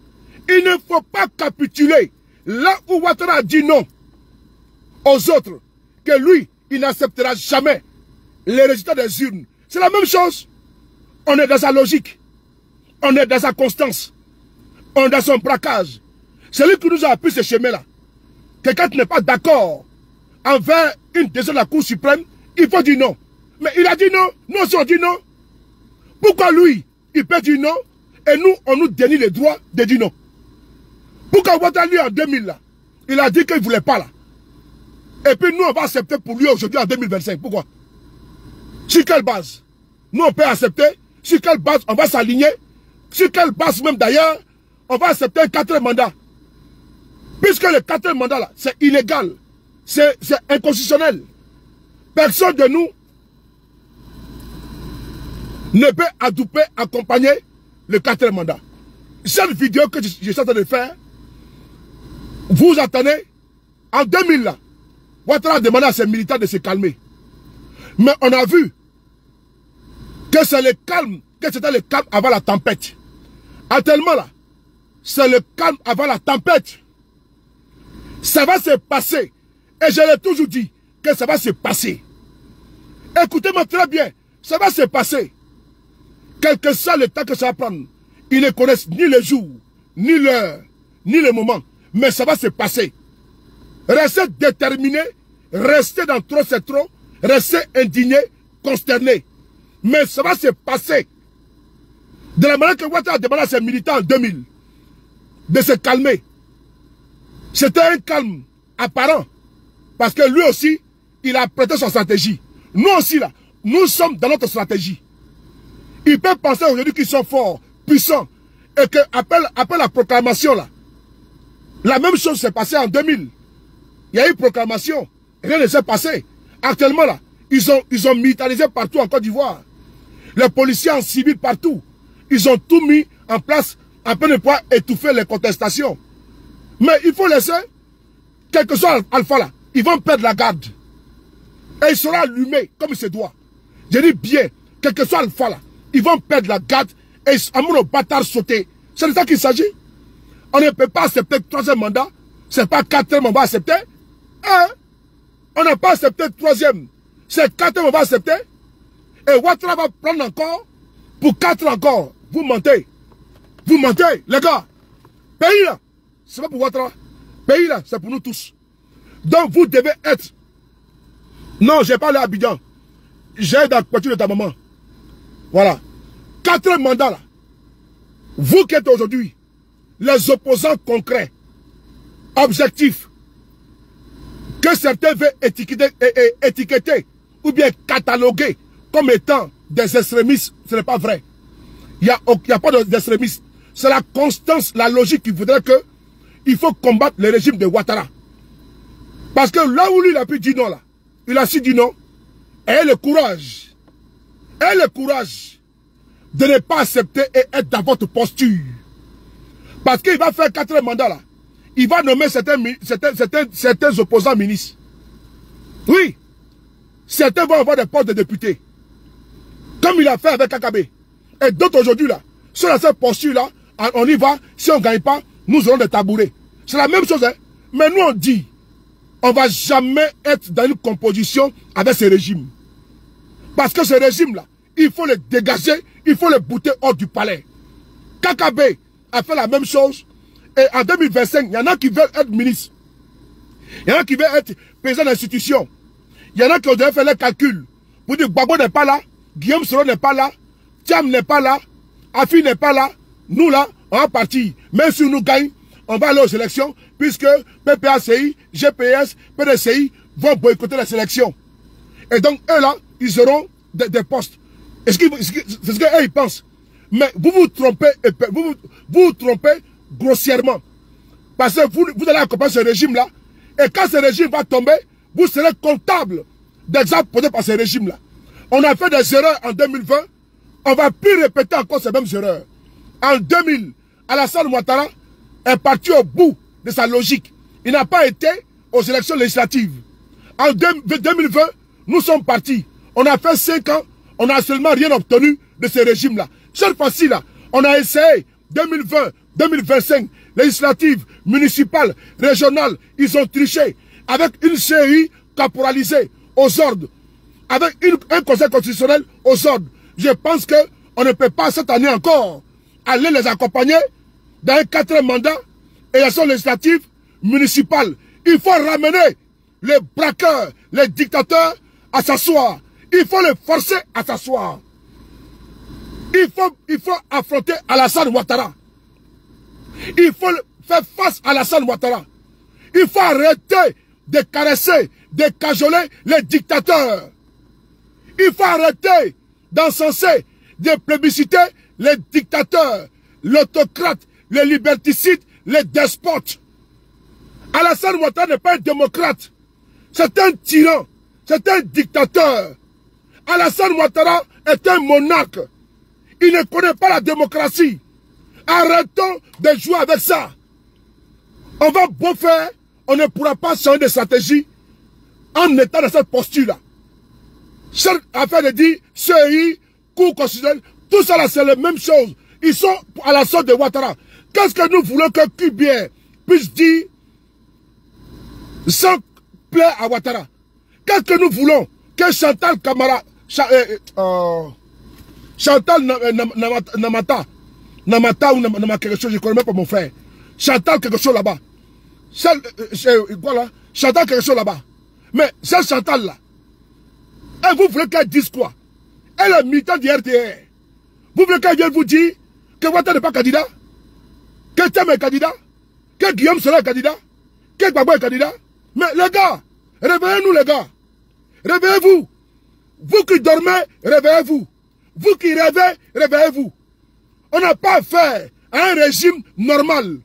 Il ne faut pas capituler. Là où Ouattara a dit non aux autres, que lui, il n'acceptera jamais les résultats des urnes. C'est la même chose. On est dans sa logique. On est dans sa constance. On est dans son braquage. C'est lui qui nous a appris ce chemin-là. Que quand tu n'es pas d'accord envers une décision de la Cour suprême, il faut dire non. Mais il a dit non. Nous aussi on dit non. Pourquoi lui, il peut dire non et nous, on nous dénie le droit de dire non? Pourquoi Ouattara, lui, en 2000, là, il a dit qu'il ne voulait pas, là. Et puis nous, on va accepter pour lui aujourd'hui en 2025. Pourquoi? Sur quelle base? Nous, on peut accepter. Sur quelle base on va s'aligner? Sur quelle base même d'ailleurs, on va accepter un 4e mandat? Puisque le 4e mandat, là, c'est illégal. C'est inconstitutionnel. Personne de nous ne peut adouper, accompagner le 4e mandat. Cette vidéo que je suis en train de faire, vous attendez, en 2000, là, Ouattara a demandé à ses militants de se calmer. Mais on a vu que c'est le calme, que c'était le calme avant la tempête. Actuellement, là, c'est le calme avant la tempête. Ça va se passer. Et je l'ai toujours dit que ça va se passer. Écoutez-moi très bien. Ça va se passer. Quel que soit le temps que ça va prendre, ils ne connaissent ni le jour, ni l'heure, ni le moment. Mais ça va se passer. Restez déterminés, restez dans trop c'est trop, restez indignés, consternés. Mais ça va se passer. De la manière que Ouattara a demandé à ses militants en 2000 de se calmer. C'était un calme apparent. Parce que lui aussi, il a prêté son stratégie. Nous aussi, là, nous sommes dans notre stratégie. Ils peuvent penser aujourd'hui qu'ils sont forts, puissants. Et qu'après la proclamation, là, la même chose s'est passée en 2000. Il y a eu proclamation. Rien ne s'est passé. Actuellement, là, ils ont militarisé partout en Côte d'Ivoire. Les policiers en civil partout. Ils ont tout mis en place afin de pouvoir étouffer les contestations. Mais il faut laisser, quel que soit Alpha là, ils vont perdre la garde. Et ils seront allumés comme il se doit. Je dis bien, quel que soit Alpha là, ils vont perdre la garde et amener nos bâtards sauter. C'est de ça qu'il s'agit. On ne peut pas accepter le 3e mandat. C'est pas 4e on va accepter. Hein? On n'a pas accepté le 3e. C'est 4e on va accepter. Et Ouattara va prendre encore pour 4 encore. Vous mentez. Vous mentez, les gars. Pays là, c'est pas pour Ouattara. Pays là, c'est pour nous tous. Donc vous devez être. Non, j'ai pas allé à Abidjan. J'ai dans la voiture de ta maman. Voilà. 4e mandat là. Vous qui êtes aujourd'hui les opposants concrets, objectifs, que certains veulent étiqueter ou bien cataloguer comme étant des extrémistes, ce n'est pas vrai. Il n'y a pas d'extrémistes. C'est la constance, la logique qui voudrait que il faut combattre le régime de Ouattara. Parce que là où lui il a pu dire non là, il a su dire non, et le courage de ne pas accepter et être dans votre posture. Parce qu'il va faire 4e mandat là. Il va nommer certains opposants ministres. Oui. Certains vont avoir des postes de députés. Comme il a fait avec Kakabe. Et d'autres aujourd'hui là, sur cette posture là, on y va. Si on ne gagne pas, nous aurons des tabourets. C'est la même chose. Hein? Mais nous on dit, on ne va jamais être dans une composition avec ce régime. Parce que ce régime là, il faut le dégager, il faut le bouter hors du palais. Kakabe a fait la même chose. Et en 2025, il y en a qui veulent être ministres. Il y en a qui veulent être président d'institution. Il y en a qui ont déjà fait les calculs. Pour dire Gbagbo n'est pas là, Guillaume Soro n'est pas là, Thiam n'est pas là, Afi n'est pas là. Nous là, on va partir. Même si nous gagnons, on va aller aux élections, puisque PPACI, GPS, PDCI vont boycotter les élections. Et donc, eux là, ils auront des postes. C'est ce qu'eux ils pensent. Mais vous vous trompez, vous trompez grossièrement. Parce que vous allez accompagner ce régime-là. Et quand ce régime va tomber, vous serez comptable d'exemples posés par ces régimes-là. On a fait des erreurs en 2020, on ne va plus répéter encore ces mêmes erreurs. En 2000, Alassane Ouattara est parti au bout de sa logique. Il n'a pas été aux élections législatives. En 2020, nous sommes partis. On a fait 5 ans, on n'a seulement rien obtenu de ces régimes-là. Cette fois-ci, là, on a essayé 2020, 2025, législatives, municipales, régionales, ils ont triché avec une CI caporalisée aux ordres, avec un conseil constitutionnel aux ordres. Je pense qu'on ne peut pas cette année encore aller les accompagner dans un 4e mandat, élection législative, municipale. Il faut ramener les braqueurs, les dictateurs à s'asseoir. Il faut les forcer à s'asseoir. Il faut affronter Alassane Ouattara. Il faut faire face à Alassane Ouattara. Il faut arrêter de caresser, de cajoler les dictateurs. Il faut arrêter d'encenser, de plébisciter les dictateurs, l'autocrate, les liberticides, les despotes. Alassane Ouattara n'est pas un démocrate. C'est un tyran. C'est un dictateur. Alassane Ouattara est un monarque. Il ne connaît pas la démocratie. Arrêtons de jouer avec ça. On va beau faire, on ne pourra pas changer de stratégie en étant dans cette posture-là. Cette affaire de dire CI, Cour constitutionnelle, tout ça là c'est la même chose. Ils sont à la sorte de Ouattara. Qu'est-ce que nous voulons que Kubien puisse dire sans plaire à Ouattara? Qu'est-ce que nous voulons que Chantal Camara, Chantal Namata ou Namata quelque chose, je ne connais même pas mon frère. Chantal quelque chose là-bas. Voilà, Chantal quelque chose là-bas. Mais cette Chantal là, et vous voulez qu'elle dise quoi? Elle est militante du RDR. Vous voulez qu'elle vienne vous dire que Ouattara n'est pas candidat? Que Thiam est candidat? Que Guillaume sera candidat? Que Gbagbo est candidat? Mais les gars, réveillez-nous les gars. Réveillez-vous. Vous qui dormez, réveillez-vous. Vous qui rêvez, réveillez-vous. On n'a pas affaire à un régime normal.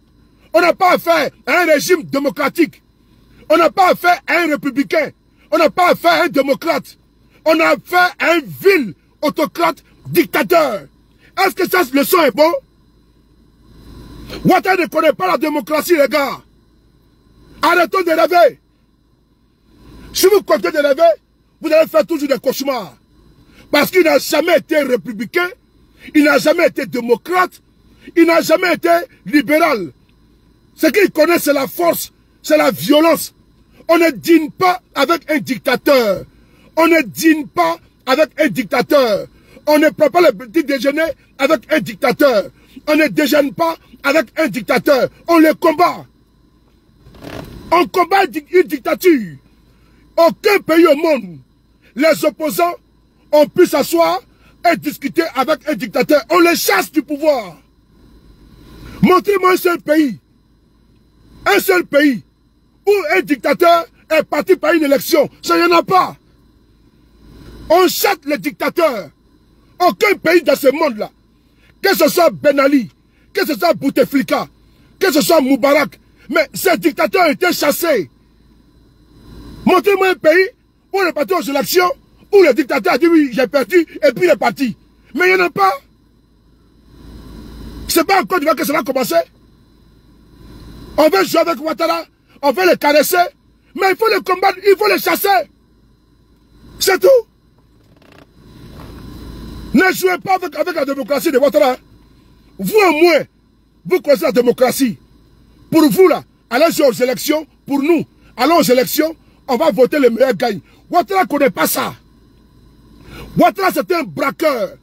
On n'a pas affaire à un régime démocratique. On n'a pas affaire à un républicain. On n'a pas affaire à un démocrate. On a affaire à un vil autocrate dictateur. Est-ce que cette leçon est bon? Ouattara ne connaît pas la démocratie, les gars. Arrêtons de rêver. Si vous continuez de rêver, vous allez faire toujours des cauchemars. Parce qu'il n'a jamais été républicain, il n'a jamais été démocrate, il n'a jamais été libéral. Ce qu'il connaît, c'est la force, c'est la violence. On ne dîne pas avec un dictateur. On ne dîne pas avec un dictateur. On ne prend pas le petit déjeuner avec un dictateur. On ne déjeune pas avec un dictateur. On le combat. On combat une dictature. Aucun pays au monde, les opposants ont pu s'asseoir et discuter avec un dictateur. On les chasse du pouvoir. Montrez-moi un seul pays où un dictateur est parti par une élection. Ça, il n'y en a pas. On chasse les dictateurs. Aucun pays dans ce monde-là, que ce soit Ben Ali, que ce soit Bouteflika, que ce soit Moubarak, mais ces dictateurs ont été chassés. Montrez-moi un pays où on est parti aux élections, où le dictateur a dit oui, j'ai perdu, et puis il est parti. Mais il n'y en a pas. C'est pas en Côte d'Ivoire que ça va commencer. On veut jouer avec Ouattara, on veut les caresser, mais il faut les combattre, il faut les chasser. C'est tout. Ne jouez pas avec la démocratie de Ouattara. Vous au moins, vous connaissez la démocratie. Pour vous là, allez aux élections, pour nous, allons aux élections, on va voter le meilleur gagne. Ouattara ne connaît pas ça. Ouattara c'est un braqueur.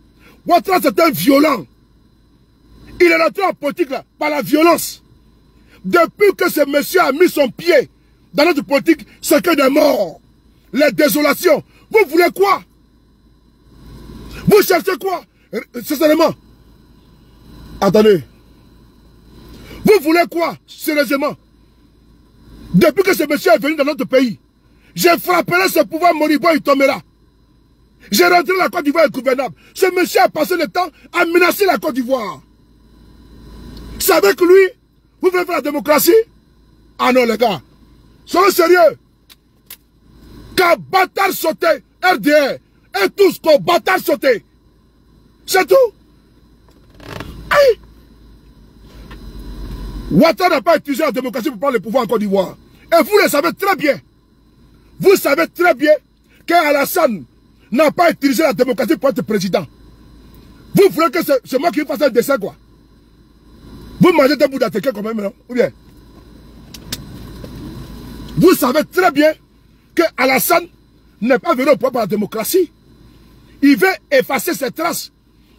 Ouattara c'est un violent. Il est rentré en politique là, par la violence. Depuis que ce monsieur a mis son pied dans notre politique, c'est que des morts. Les désolations. Vous voulez quoi? Vous cherchez quoi? Sincèrement. Attendez. Vous voulez quoi? Sérieusement. Depuis que ce monsieur est venu dans notre pays, je frapperai ce pouvoir moribond, il tombera. J'ai rentré la Côte d'Ivoire ingouvernable. Ce monsieur a passé le temps à menacer la Côte d'Ivoire. C'est avec lui, vous voulez faire la démocratie? Ah non les gars, soyez sérieux. Qu'un bâtard sauté, RDR, et tous qu'un bâtard sauté. C'est tout. Aïe. Ouattara n'a pas utilisé la démocratie pour prendre le pouvoir en Côte d'Ivoire. Et vous le savez très bien. Vous savez très bien qu'Alassane n'a pas utilisé la démocratie pour être président. Vous voulez que c'est moi qui fasse un dessin, quoi. Vous mangez des bouts d'attaquer quand même, non? Ou bien? Vous savez très bien que Alassane n'est pas venu au pouvoir par la démocratie. Il veut effacer ses traces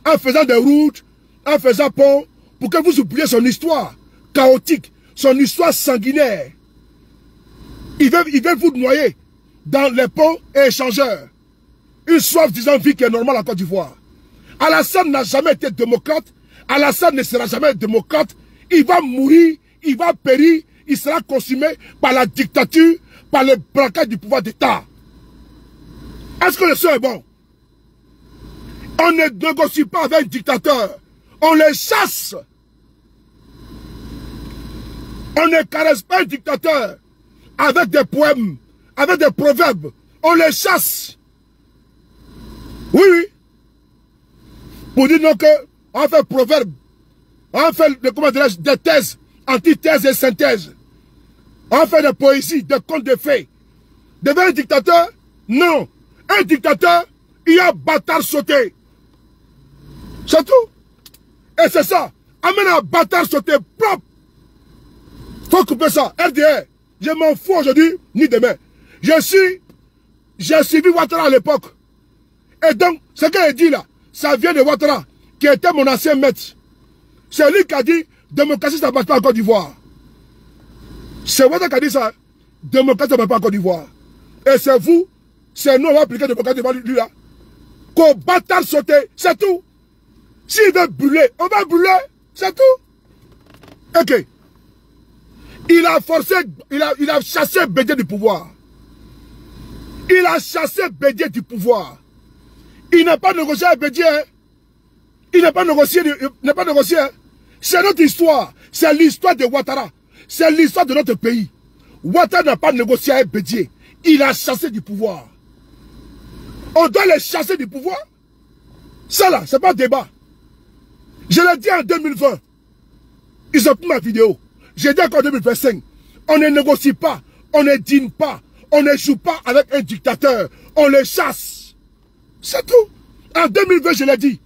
en faisant des routes, en faisant pont, pour que vous oubliez son histoire chaotique, son histoire sanguinaire. Il veut vous noyer dans les ponts et échangeurs. Une soif disant vie qui est normale en Côte d'Ivoire. Alassane n'a jamais été démocrate. Alassane ne sera jamais démocrate. Il va mourir, il va périr, il sera consumé par la dictature, par le braquage du pouvoir d'État. Est-ce que le son est bon? On ne négocie pas avec un dictateur. On les chasse. On ne caresse pas un dictateur avec des poèmes, avec des proverbes. On les chasse. Oui, oui. Pour dire non que on fait proverbe, on fait des thèses, antithèses et synthèses. On fait des poésies, des contes de fées. Devant un dictateur? Non. Un dictateur, il y a bâtard sauté. C'est tout. Et c'est ça. Amène un bâtard sauté propre. Faut couper ça. RDR, je m'en fous aujourd'hui, ni demain. J'ai suivi Ouattara à l'époque. Et donc, ce qu'il dit là, ça vient de Ouattara, qui était mon ancien maître. C'est lui qui a dit, démocratie, ça ne passe pas en Côte d'Ivoire. C'est Ouattara qui a dit ça. Démocratie, ça ne passe pas en Côte d'Ivoire. Et c'est vous, c'est nous, on va appliquer démocratie devant lui là. Qu'au bâtard sauté, c'est tout. S'il veut brûler, on va brûler, c'est tout. Ok. Il a forcé, il a chassé Bédié du pouvoir. Il a chassé Bédié du pouvoir. Il n'a pas négocié avec Bédié. Hein. Il n'a pas négocié. Hein. C'est notre histoire. C'est l'histoire de Ouattara. C'est l'histoire de notre pays. Ouattara n'a pas négocié avec Bédié. Il a chassé du pouvoir. On doit les chasser du pouvoir. Ça là, c'est pas un débat. Je l'ai dit en 2020. Ils ont pris ma vidéo. J'ai dit encore en 2025. On ne négocie pas. On ne dîne pas. On ne joue pas avec un dictateur. On les chasse. C'est tout. En 2020, je l'ai dit.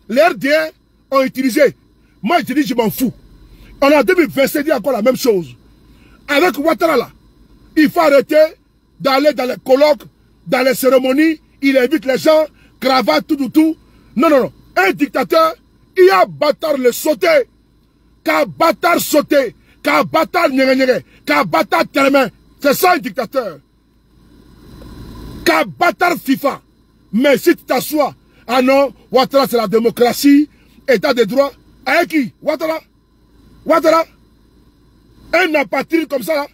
Les RDR ont utilisé. Moi, je dis, je m'en fous. On a en 2025 dit encore la même chose. Avec Ouattara là, il faut arrêter d'aller dans les colloques, dans les cérémonies. Il invite les gens, cravate, tout. Non, non, non. Un dictateur, il y a bâtard le sauté. Qu'un bâtard sauté. Qu'un bâtard nyere. Qu'un bâtard telemain. C'est ça un dictateur. Qu'un bâtard FIFA. Mais si tu t'assois, ah non, Ouattara c'est la démocratie, état de droit. Avec qui? Ouattara? Ouattara? Un apatride comme ça là.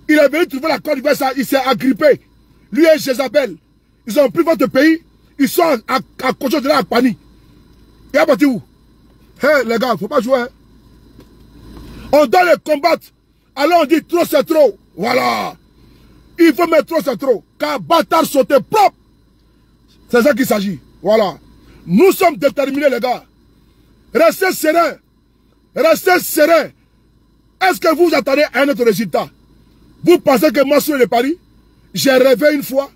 Il est venu trouver la Côte d'Ivoire, il s'est agrippé. Lui et Jézabel. Ils ont pris votre pays. Ils sont à côté de la panique. Il a parti où? Hé les gars, il ne faut pas jouer. Hein? On doit les combattre. Alors on dit trop c'est trop. Voilà. Il faut mettre trop c'est trop. Qu'un bâtard saute propre. C'est ça qu'il s'agit. Voilà. Nous sommes déterminés les gars. Restez sereins. Restez sereins. Est-ce que vous attendez à un autre résultat? Vous pensez que moi sur le Paris, j'ai rêvé une fois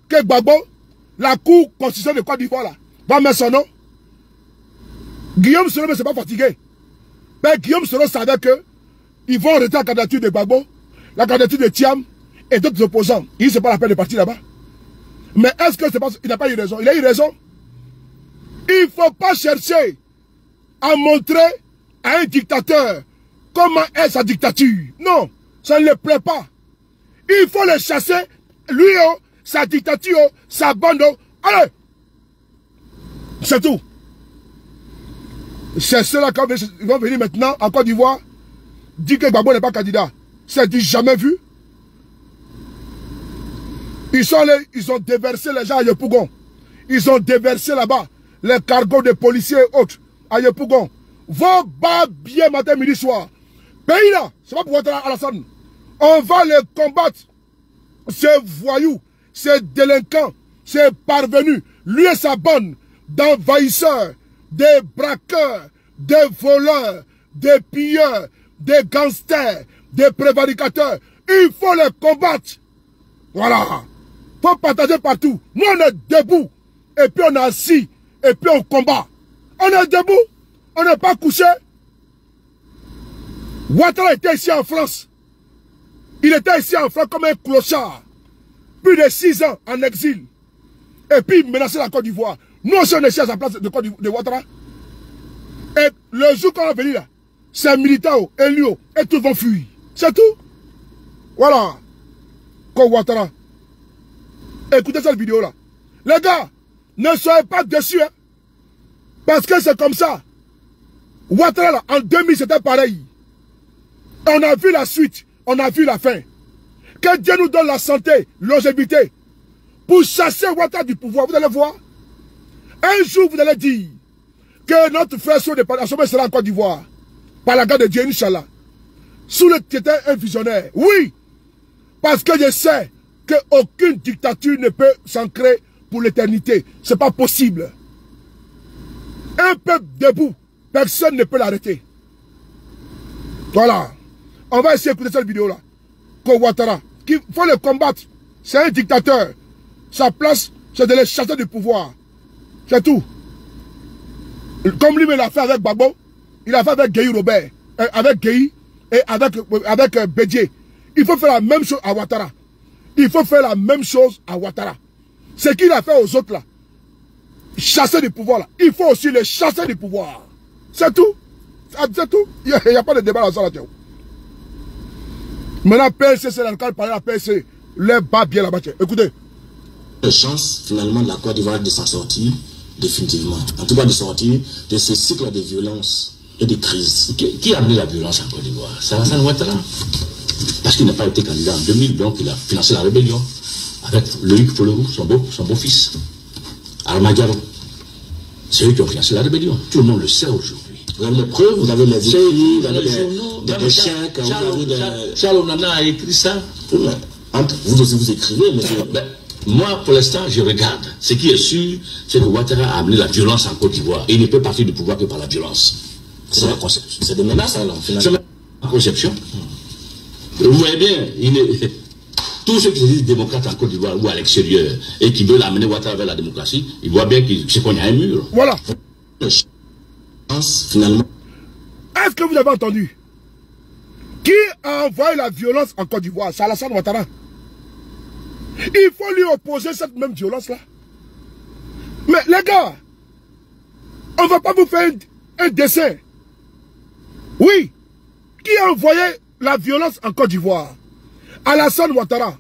que Gbagbo, la Cour constitutionnelle de Côte d'Ivoire là, va mettre son nom? Guillaume Soro ne s'est pas fatigué. Mais Guillaume Soro savait que ils vont arrêter la candidature de Gbagbo, la candidature de Thiam et d'autres opposants. Il ne s'est pas la peine de partir là-bas. Mais est-ce que c'est pas, il n'a pas eu raison? Il a eu raison. Il ne faut pas chercher à montrer à un dictateur comment est sa dictature. Non, ça ne le plaît pas. Il faut le chasser, lui, oh, sa dictature, sa bande. Allez! C'est tout. C'est ceux-là qui vont venir maintenant en Côte d'Ivoire dire que Gbagbo n'est pas candidat. C'est du jamais vu. Ils sont allés, ils ont déversé les gens à Yopougon. Ils ont déversé là-bas les cargos de policiers et autres à Yopougon. Vos bas bien matin, midi, soir. Pays là, c'est pas pour être à Alassane. On va les combattre. ce voyou, ce délinquant, ce parvenu, lui et sa bande d'envahisseurs, des braqueurs, des voleurs, des pilleurs, des gangsters, des prévaricateurs, il faut les combattre. Voilà. Il faut partager partout. Nous, on est debout. Et puis on est assis. Et puis on combat. On est debout. On n'est pas couché. Ouattara était ici en France. Il était ici en France comme un clochard. Plus de 6 ans en exil. Et puis il menaçait la Côte d'Ivoire. Nous aussi on est ici à sa place de Ouattara. Et le jour qu'on est venu là, c'est militants, élus, et tous vont fuir. C'est tout. Voilà. Comme Ouattara. Écoutez cette vidéo là. Les gars, ne soyez pas déçus. Hein, parce que c'est comme ça. Ouattara là, en 2000 c'était pareil. On a vu la suite. On a vu la fin. Que Dieu nous donne la santé, longévité. Pour chasser Ouattara du pouvoir. Vous allez voir. Un jour vous allez dire que notre frère sur le sommet sera en Côte d'Ivoire. Par la grâce de Dieu, Inch'Allah. Sous le qui était un visionnaire. Oui. Parce que je sais qu'aucune dictature ne peut s'ancrer pour l'éternité. Ce n'est pas possible. Un peuple debout, personne ne peut l'arrêter. Voilà. On va essayer d'écouter cette vidéo-là. Ouattara, il faut le combattre. C'est un dictateur. Sa place, c'est de les chasser du pouvoir. C'est tout. Comme lui, il l'a fait avec Gbagbo, il l'a fait avec Gueye Robert, avec Gueye et avec Bédié. Il faut faire la même chose à Ouattara. Il faut faire la même chose à Ouattara. Ce qu'il a fait aux autres là, chasser du pouvoir là, il faut aussi les chasser du pouvoir. C'est tout. C'est tout. Il n'y a pas de débat dans ça là. Maintenant, PLC, c'est dans le cadre de parler à PLC. Les bas bien là-bas. Écoutez. La chance finalement de la Côte d'Ivoire de s'en sortir définitivement. En tout cas de sortir de ce cycle de violence et de crise. Qui a amené la violence en Côte d'Ivoire? C'est Alassane Ouattara. Parce qu'il n'a pas été candidat en 2000, donc il a financé la rébellion avec Loïc Folorou, son beau-fils. Armagaro. C'est eux qui ont financé la rébellion. Tout le monde le sait aujourd'hui. Vous avez les preuves, vous avez les écrits, vous avez des chèques, vous avez des... Charles Onana a écrit ça. Vous aussi vous écrivez, monsieur. Moi, pour l'instant, je regarde. Ce qui est sûr, c'est que Ouattara a amené la violence en Côte d'Ivoire. Et il ne peut partir du pouvoir que par la violence. C'est la conception. C'est des menaces, alors, finalement. C'est la conception. Vous voyez bien, tous ceux qui se disent démocrates en Côte d'Ivoire ou à l'extérieur et qui veulent amener Ouattara vers la démocratie, ils voient bien qu'il se cogne à un mur. Voilà. Finalement. Est-ce que vous avez entendu? Qui a envoyé la violence en Côte d'Ivoire? C'est Alassane Ouattara. Il faut lui opposer cette même violence-là. Mais les gars, on ne va pas vous faire un dessin. Oui. Qui a envoyé la violence en Côte d'Ivoire? Alassane Ouattara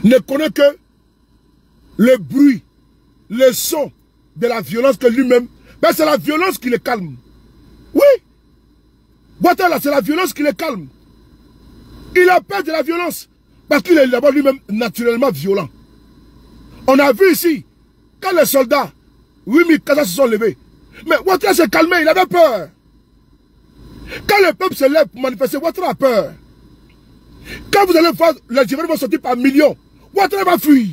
ne connaît que le bruit, le son de la violence que lui-même... Ben c'est la violence qui le calme. Oui. Ouattara, c'est la violence qui le calme. Il a peur de la violence. Parce qu'il est d'abord lui-même naturellement violent. On a vu ici, quand les soldats, 8000 Kazas se sont levés. Mais Ouattara s'est calmé, il avait peur. Quand le peuple se lève pour manifester, Ouattara a peur. Quand vous allez voir, les Ivoiriens vont sortir par millions. Ouattara va fuir.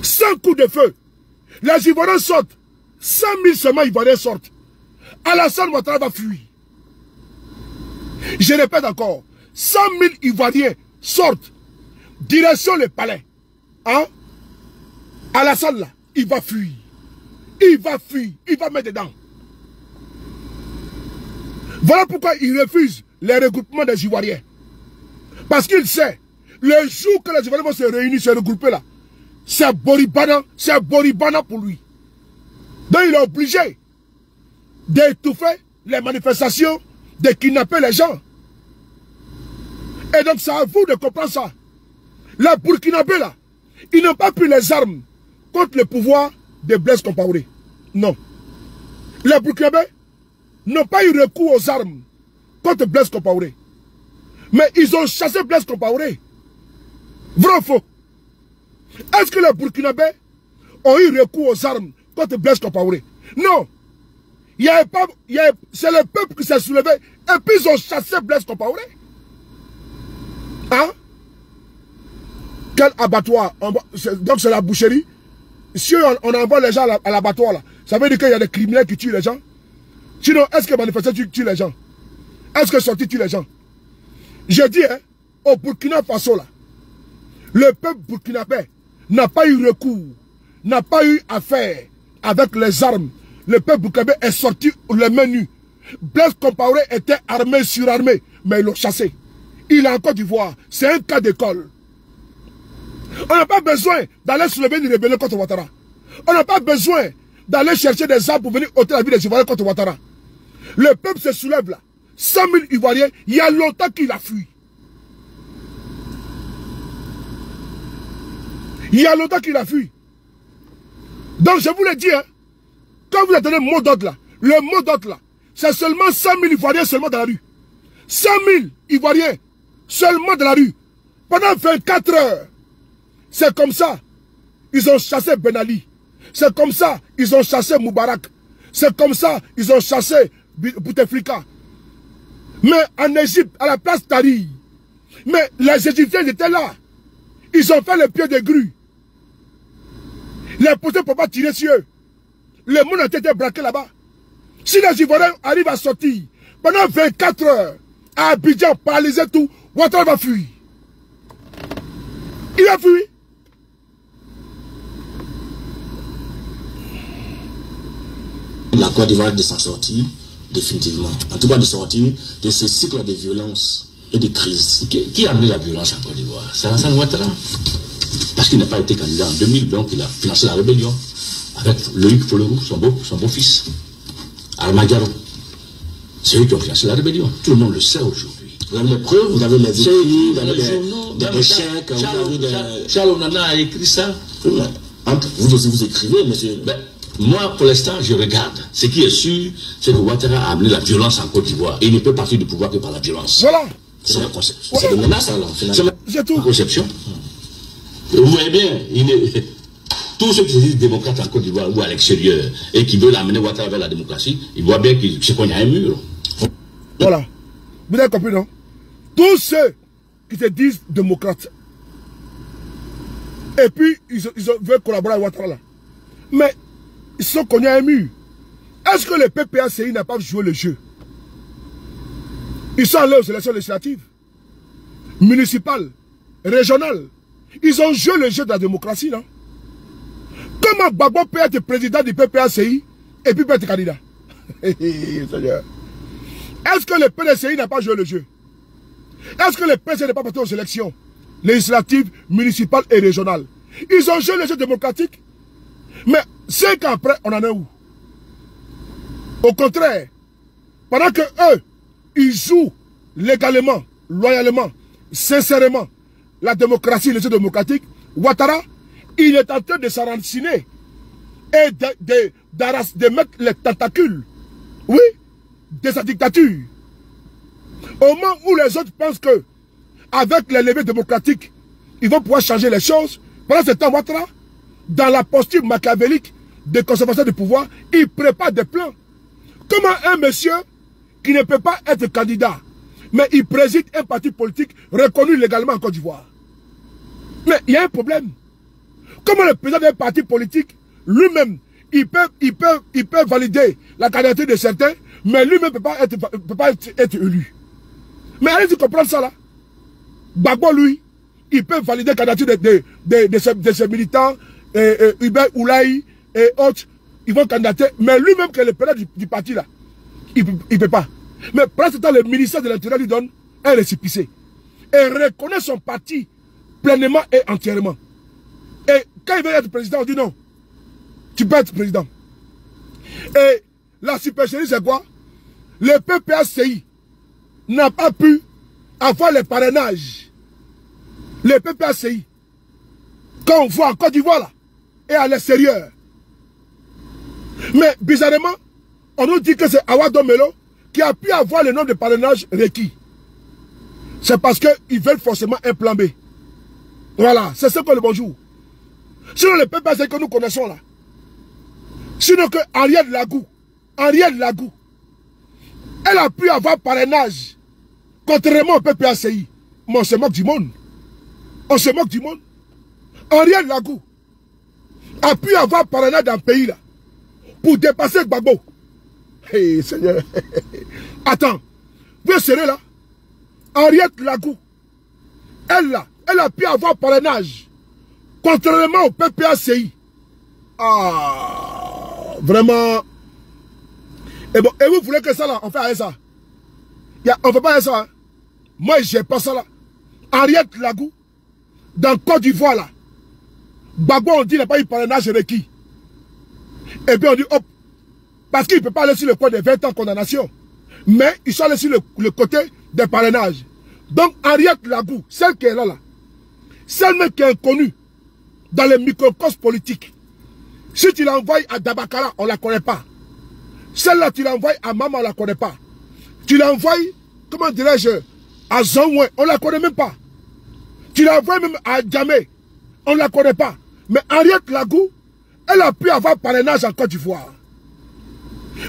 100 coups de feu. Les Ivoiriens sortent. 100 000 seulement Ivoiriens sortent. Alassane Ouattara va fuir. Je répète encore. 100 000 Ivoiriens sortent. Direction le palais. Hein? Alassane là, il va fuir. Il va fuir. Il va mettre dedans. Voilà pourquoi il refuse les regroupements des Ivoiriens. Parce qu'il sait, le jour que les Ivoiriens vont se réunir, se regrouper là, c'est Boribana pour lui. Donc il est obligé d'étouffer les manifestations, de kidnapper les gens. Et donc c'est à vous de comprendre ça. Les Burkinabés là, ils n'ont pas pris les armes contre le pouvoir de Blaise Compaoré. Non. Les Burkinabés n'ont pas eu recours aux armes contre Blaise Compaoré. Mais ils ont chassé Blaise Compaoré. Vrai ou faux? Est-ce que les Burkinabés ont eu recours aux armes contre Blaise Compaoré? Non. C'est le peuple qui s'est soulevé et puis ils ont chassé Blaise Compaoré. Hein? Quel abattoir? Donc c'est la boucherie. Si on envoie les gens à l'abattoir, là, ça veut dire qu'il y a des criminels qui tuent les gens. Sinon, est-ce que manifester tue les gens? Est-ce que sortir tue les gens? Je dis, hein, au Burkina Faso, là, le peuple burkinabé n'a pas eu recours, n'a pas eu affaire avec les armes. Le peuple burkinabé est sorti les mains nues. Blaise Compaoré était armé, surarmé, mais ils l'ont chassé. Il est en Côte d'Ivoire. C'est un cas d'école. On n'a pas besoin d'aller soulever une rébellion contre Ouattara. On n'a pas besoin d'aller chercher des armes pour venir ôter la vie des Ivoiriens contre Ouattara. Le peuple se soulève là. 100 000 Ivoiriens, il y a longtemps qu'il a fui. Il y a longtemps qu'il a fui. Donc je vous le dis, hein, quand vous attendez le mot d'ordre là, le mot d'ordre là, c'est seulement 100 000 Ivoiriens seulement dans la rue. 100 000 Ivoiriens seulement dans la rue. Pendant 24 heures. C'est comme ça. Ils ont chassé Ben Ali. C'est comme ça. Ils ont chassé Moubarak. C'est comme ça. Ils ont chassé Bouteflika. Mais en Égypte, à la place Tahrir. Mais les Égyptiens étaient là. Ils ont fait le pied de grue. Les policiers ne peuvent pas tirer sur eux. Le monde a été braqué là-bas. Si les Ivoiriens arrivent à sortir pendant 24 heures à Abidjan, paralysé tout, Ouattara va fuir. Il a fui. La Côte d'Ivoire de s'en sortir définitivement. En tout cas de sortir de ce cycle de violence et de crise. Qui a amené la violence en Côte d'Ivoire? C'est Alassane Ouattara. Parce qu'il n'a pas été candidat en 2000, donc il a financé la rébellion avec Loïc Folorou, son beau-fils. Almagaro. C'est eux qui ont financé la rébellion. Tout le monde le sait aujourd'hui. Vous avez les preuves, vous avez les écrits, vous avez des chèques, vous avez des... Charles Onana a écrit ça. Vous aussi vous écrivez, monsieur. Ben, moi, pour l'instant, je regarde. Ce qui est sûr, c'est que Ouattara a amené la violence en Côte d'Ivoire. Et il ne peut partir du pouvoir que par la violence. Voilà. C'est la conception. C'est des menaces, alors, finalement. C'est tout. Conception. Vous voyez bien, tous ceux qui se disent démocrates en Côte d'Ivoire ou à l'extérieur et qui veulent amener Ouattara vers la démocratie, ils voient bien qu'il y a un mur. Voilà. Vous avez compris, non? Tous ceux qui se disent démocrates et puis ils veulent collaborer avec Ouattara là. Mais ils sont connus à un mur. Est-ce que le PPACI n'a pas joué le jeu? Ils sont allés aux élections législatives, municipales, régionales. Ils ont joué le jeu de la démocratie, non? Comment Gbagbo peut être président du PPACI et puis peut être candidat? Seigneur. Est-ce que le PDCI n'a pas joué le jeu? Est-ce que le PDCI n'est pas parti aux élections législatives, municipales et régionales? Ils ont joué le jeu démocratique. Mais 5 ans après, on en est où? Au contraire, pendant que eux, ils jouent légalement, loyalement, sincèrement la démocratie, le jeu démocratique, Ouattara, il est en train de s'enraciner et de mettre les tentacules, oui, de sa dictature. Au moment où les autres pensent que, avec les levées démocratiques, ils vont pouvoir changer les choses, pendant ce temps, Ouattara, dans la posture machiavélique de conservation du pouvoir, il prépare des plans. Comment un monsieur qui ne peut pas être candidat, mais il préside un parti politique reconnu légalement en Côte d'Ivoire? Mais il y a un problème. Comment le président d'un parti politique, lui-même, il peut valider la candidature de certains, mais lui-même ne peut pas être élu. Mais allez-y comprendre ça là. Gbagbo, lui, il peut valider la candidature de ses militants, Hubert Oulaï et autres, ils vont candidater, mais lui-même qui est le président du parti là, il ne peut pas. Mais pendant ce temps, le ministère de l'Intérieur lui donne un récépissé et reconnaît son parti pleinement et entièrement. Et quand il veut être président, on dit non, tu peux être président. Et la supercherie, c'est quoi? Le PPACI n'a pas pu avoir les parrainages. Le PPACI, quand on voit en Côte d'Ivoire là, et à l'extérieur. Mais bizarrement, on nous dit que c'est Awado Melo qui a pu avoir le nombre de parrainages requis. C'est parce qu'ils veulent forcément un plan B. Voilà, c'est ce que le bonjour. Sinon le PPACI que nous connaissons là. Sinon que Ariel Lagou, elle a pu avoir parrainage, contrairement au PPACI. Mais on se moque du monde. On se moque du monde. Ariel Lagou a pu avoir parrainé dans le pays là pour dépasser Gbagbo. Hey, Seigneur. Attends. Vous serez là. Ariel Lagou, elle a pu avoir parrainage. Contrairement au PPACI. Ah, vraiment. Et bon, et vous voulez que ça là, on fait ça? On ne fait pas ça. Hein? Moi, j'ai pas ça là. Ariel Lagou, dans Côte d'Ivoire là. Gbagbo, on dit qu'il n'a pas eu parrainage requis. Et puis on dit, hop, parce qu'il ne peut pas aller sur le côté des 20 ans de condamnation. Mais ils sont allés sur le côté des parrainages. Donc, Ariel Lagou, celle qui est là, celle même qui est inconnue dans les microcosmes politiques. Si tu l'envoies à Dabakara, on ne la connaît pas. Celle-là, tu l'envoies à Maman, on ne la connaît pas. Tu l'envoies, comment dirais-je, à Zonwe, on ne la connaît même pas. Tu l'envoies même à Djamé, on ne la connaît pas. Mais Ariel Lagou, elle a pu avoir parrainage en Côte d'Ivoire.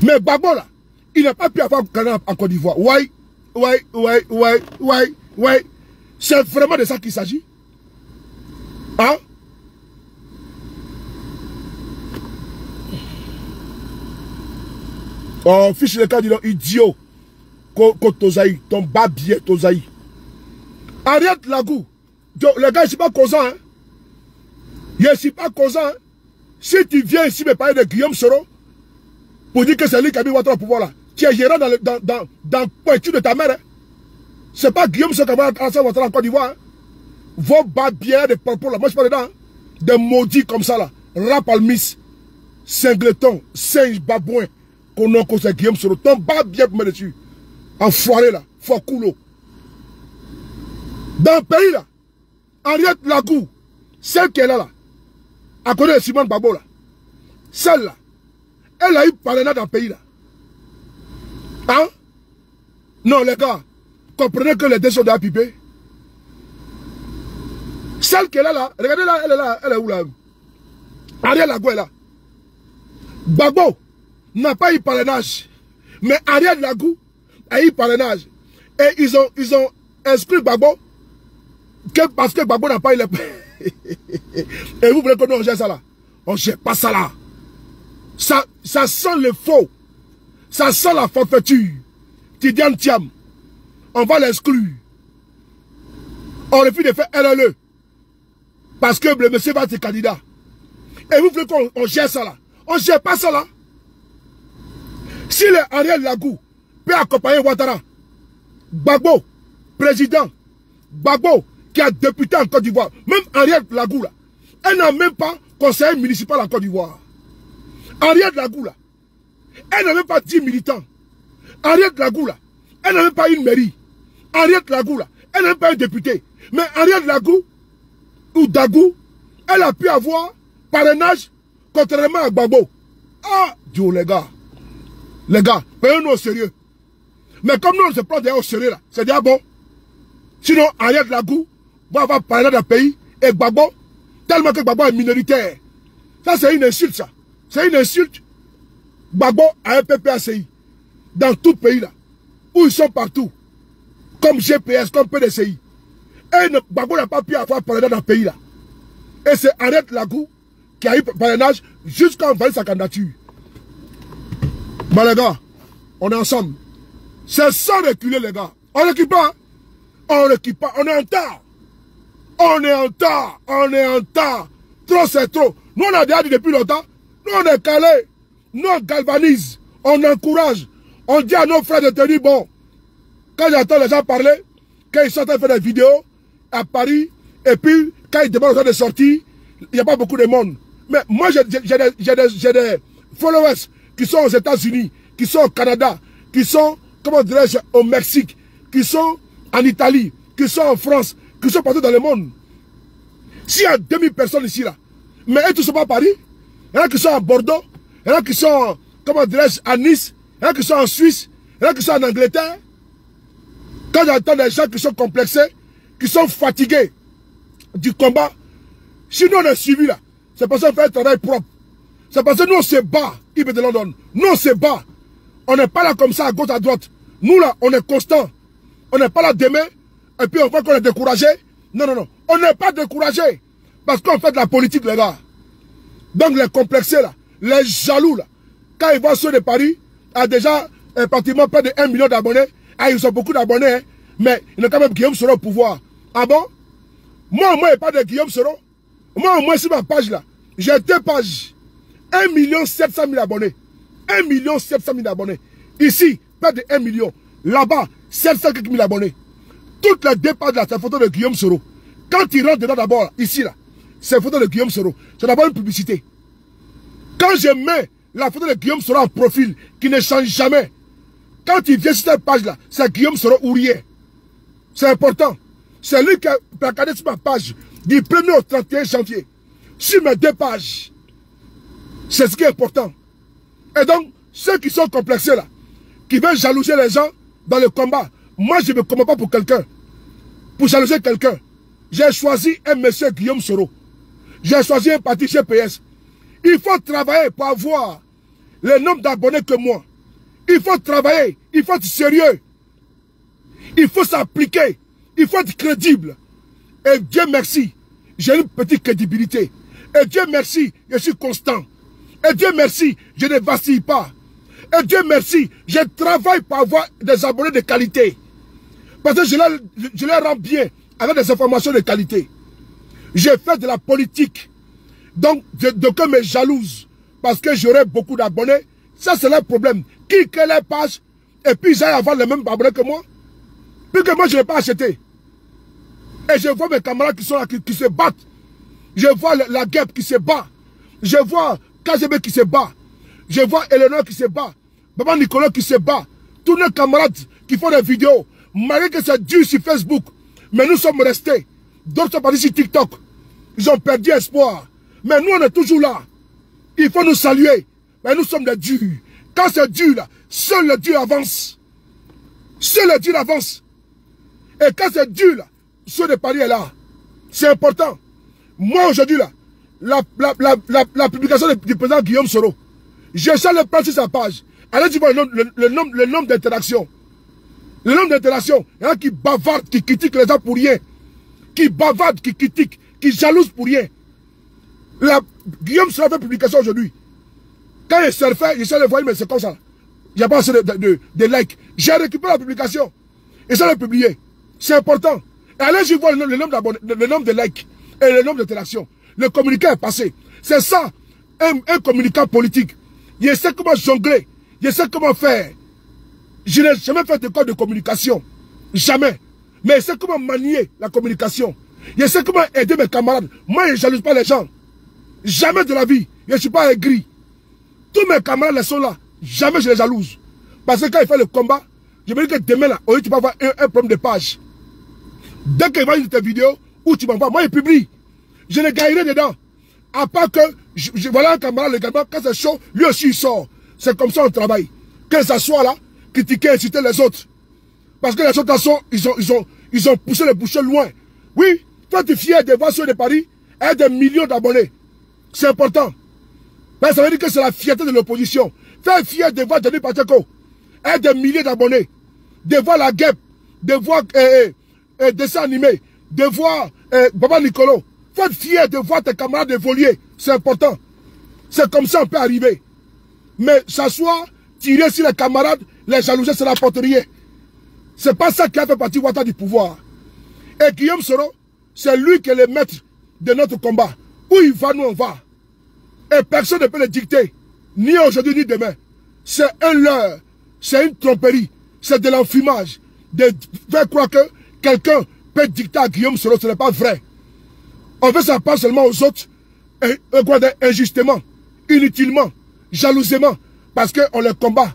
Mais Gbagbo là, il n'a pas pu avoir parrainage en Côte d'Ivoire. Ouais. C'est vraiment de ça qu'il s'agit. Hein? Oh, fiche le cas, dis donc, idiot. Tozaï, ton babier, Tozaï. Ariel Lagou, les gars, je ne suis pas causant, hein. Je ne suis pas causant, hein. Si tu viens ici me parler de Guillaume Soro, pour dire que c'est lui qui a mis votre pouvoir là, tu es gérant dans le pointu de ta mère, hein. C'est pas Guillaume Soro qui a mis votre en Côte d'Ivoire, hein. Vos babières de propos là, moi je parle dedans, hein. Des maudits comme ça là, rap almis, singleton, singe babouin, qu'on a c'est Guillaume Soro, ton babière pour me dessus. Enfoiré là, Fokoulo. Dans le pays là, Ariel Lagou, celle qui est là, à côté de Simone Gbagbo là, celle-là, elle a eu parrainage dans le pays là. Hein? Non les gars, comprenez que les deux sont déjà pipés. Celle qui est là, regardez là, elle est où là? Ariel Lagou est là. Gbagbo n'a pas eu parrainage, mais Ariel Lagou a eu parrainage. Et ils ont inscrit Gbagbo parce que Gbagbo n'a pas eu les... Et vous voulez que nous on gère ça là? On ne gère pas ça là. Ça sent le faux. Ça sent la forfaiture. Tidiane Thiam. On va l'exclure. On refuse de faire LLE. Parce que le monsieur va être candidat. Et vous voulez qu'on gère ça là? On ne gère pas ça là. Si le Ariel Lagou peut accompagner Ouattara, Gbagbo, président, Gbagbo, qui a député en Côte d'Ivoire, même Ariel Lagou là, elle n'a même pas conseiller municipal en Côte d'Ivoire. Ariel Lagou là, elle n'a même pas 10 militants. Ariel Lagou là, elle n'a même pas une mairie. Ariel Lagou là, elle n'a même pas un député. Mais Ariel Lagou, ou Dagou, elle a pu avoir parrainage contrairement à Gbagbo. Ah, Dieu les gars. Les gars, payons-nous au sérieux. Mais comme nous on se prend derrière au sérieux là, c'est déjà bon. Sinon, Ariel Lagou va avoir parrainage dans le pays et Gbagbo, tellement que Gbagbo est minoritaire. Ça c'est une insulte ça. C'est une insulte. Gbagbo a un PPACI dans tout le pays là, où ils sont partout, comme GPS, comme PDCI. Et Gbagbo n'a pas pu avoir parrainage dans le pays là. Et c'est Ariel Lagou qui a eu parrainage jusqu'à envoyer sa candidature. Bah les gars, on est ensemble. C'est sans reculer les gars. On ne recule pas. Hein? On ne recule pas. On est en retard. On est en retard. On est en retard. Trop c'est trop. Nous on a déjà dit depuis longtemps. Nous on est calés. Nous on galvanise. On encourage. On dit à nos frères de tenir bon. Quand j'entends les gens parler, quand ils sont en train de faire des vidéos à Paris, et puis quand ils demandent de sortir, il n'y a pas beaucoup de monde. Mais moi j'ai des followers qui sont aux États-Unis, qui sont au Canada, qui sont, comment dirais-je, au Mexique, qui sont en Italie, qui sont en France, qui sont partout dans le monde. S'il y a 2000 personnes ici, là, mais elles ne sont pas à Paris, il y en a qui sont à Bordeaux, il y en a qui sont, comment dirais-je, à Nice, il y en a qui sont en Suisse, il y en a qui sont en Angleterre. Quand j'entends des gens qui sont complexés, qui sont fatigués du combat, si nous on est suivis là, c'est parce qu'on fait un travail propre. C'est parce que nous on se bat, Ibe de London. Nous on se bat. On n'est pas là comme ça à gauche, à droite. Nous là, on est constant. On n'est pas là demain, et puis on voit qu'on est découragé. Non, non, non. On n'est pas découragé. Parce qu'on fait de la politique, les gars. Donc les complexés là, les jaloux là, quand ils voient ceux de Paris, a déjà pratiquement près de 1 million d'abonnés. Ah, ils ont beaucoup d'abonnés, hein, mais il y a quand même Guillaume Soro au pouvoir. Ah bon? Moi, au moins, il n'y a pas de Guillaume Soro. Moi, au moins, sur ma page là, j'ai 2 pages. 1 700 000 abonnés. 1 700 000 abonnés. Ici, près de 1 million. Là-bas, 700 000 abonnés. Toutes les 2 pages là, c'est photo de Guillaume Soro. Quand il rentre dedans d'abord, là, ici là, c'est photo de Guillaume Soro. C'est d'abord une publicité. Quand je mets la photo de Guillaume Soro en profil, qui ne change jamais, quand il vient sur cette page-là, c'est Guillaume Soro ou rien. C'est important. C'est lui qui a placardé sur ma page du 1er au 31 janvier. Sur mes 2 pages. C'est ce qui est important. Et donc, ceux qui sont complexés là, qui veulent jalouser les gens dans le combat, moi je ne me combats pas pour quelqu'un. Pour jalouser quelqu'un. J'ai choisi un monsieur Guillaume Soro. J'ai choisi un parti GPS. Il faut travailler pour avoir le nombre d'abonnés que moi. Il faut travailler. Il faut être sérieux. Il faut s'appliquer. Il faut être crédible. Et Dieu merci, j'ai une petite crédibilité. Et Dieu merci, je suis constant. Et Dieu merci, je ne vacille pas. Et Dieu merci, je travaille pour avoir des abonnés de qualité. Parce que je les rends bien avec des informations de qualité. J'ai fait de la politique. Donc, d'aucuns me jalousent parce que j'aurai beaucoup d'abonnés. Ça, c'est leur problème. Qui crée les pages et puis ils aillent avoir les mêmes abonnés que moi. Puis que moi, je ne l'ai pas acheté. Et je vois mes camarades qui sont là, qui se battent. Je vois la guêpe qui se bat. Je vois KGB qui se bat. Je vois Eleanor qui se bat. Baba Nicolas qui se bat. Tous nos camarades qui font des vidéos. Malgré que c'est dur sur Facebook. Mais nous sommes restés. D'autres sont partis sur TikTok. Ils ont perdu espoir. Mais nous, on est toujours là. Il faut nous saluer. Mais nous sommes des durs. Quand c'est dur, là, seul le Dieu avance. Seul le Dieu avance. Et quand c'est dur, là, ceux de Paris est là. C'est important. Moi, aujourd'hui, là, la publication du président Guillaume Soro, je sens le plan sur sa page. Allez-y voir le nombre d'interactions. Le nombre d'interactions. Il y en a qui bavardent, qui critiquent les gens pour rien. Qui bavardent, qui critiquent, qui jalousent pour rien. Guillaume Soro fait publication aujourd'hui. Quand il surfait, il de voir, mais c'est comme ça. Il n'y a pas assez de likes. J'ai récupéré la publication. Et ça l'a publié. C'est important. Et allez-y voir le nombre de likes et le nombre d'interactions. Le communiqué est passé. C'est ça, un communicant politique. Il sait comment jongler. Il sait comment faire. Je n'ai jamais fait d'école de communication. Jamais. Mais il sait comment manier la communication. Il sait comment aider mes camarades. Moi, je ne jalouse pas les gens. Jamais de la vie. Je ne suis pas aigri. Tous mes camarades sont là. Jamais je les jalouse. Parce que quand il fait le combat, je me dis que demain, là, tu vas avoir un problème de page. Dès qu'il va sur tes vidéos, où tu m'envoies, moi, il publie. Je ne gagne rien dedans. À part que, voilà un camarade également, quand c'est chaud, lui aussi il sort. C'est comme ça on travaille. Que ça soit là, critiquer, insulter les autres. Parce que les autres, ils ont poussé les bouchons loin. Oui, toi tu es fier de voir ceux de Paris et des millions d'abonnés. C'est important. Ben, ça veut dire que c'est la fierté de l'opposition. T'es fier de voir Denis Pacheco et des milliers d'abonnés. De voir la guêpe, de voir dessins animés, de voir Baba Nicolas. Faut être fier de voir tes camarades évoluer. C'est important. C'est comme ça on peut arriver. Mais s'asseoir, tirer sur les camarades, les jalouser, ça n'apporte rien. C'est pas ça qui a fait partie Ouattara du pouvoir. Et Guillaume Soro, c'est lui qui est le maître de notre combat. Où il va, nous on va. Et personne ne peut le dicter. Ni aujourd'hui, ni demain. C'est un leurre. C'est une tromperie. C'est de l'enfumage. De faire croire que quelqu'un peut dicter à Guillaume Soro. Ce n'est pas vrai. On veut s'en parler seulement aux autres. Injustement. Inutilement. Jalousement. Parce qu'on les combat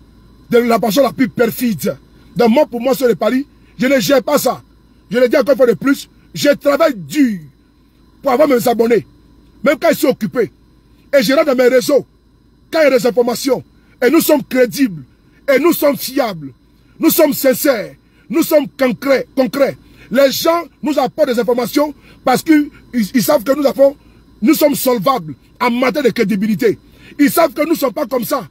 de la façon la plus perfide. Donc moi, pour moi, sur le Paris, je ne gère pas ça. Je le dis encore une fois de plus. Je travaille dur pour avoir mes abonnés. Même quand ils sont occupés. Et je rentre dans mes réseaux. Quand il y a des informations. Et nous sommes crédibles. Et nous sommes fiables. Nous sommes sincères. Nous sommes concrets. Les gens nous apportent des informations parce qu'ils savent que nous sommes solvables en matière de crédibilité. Ils savent que nous ne sommes pas comme ça.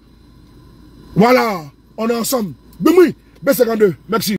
Voilà. On est ensemble. Bimoui, B52. Merci.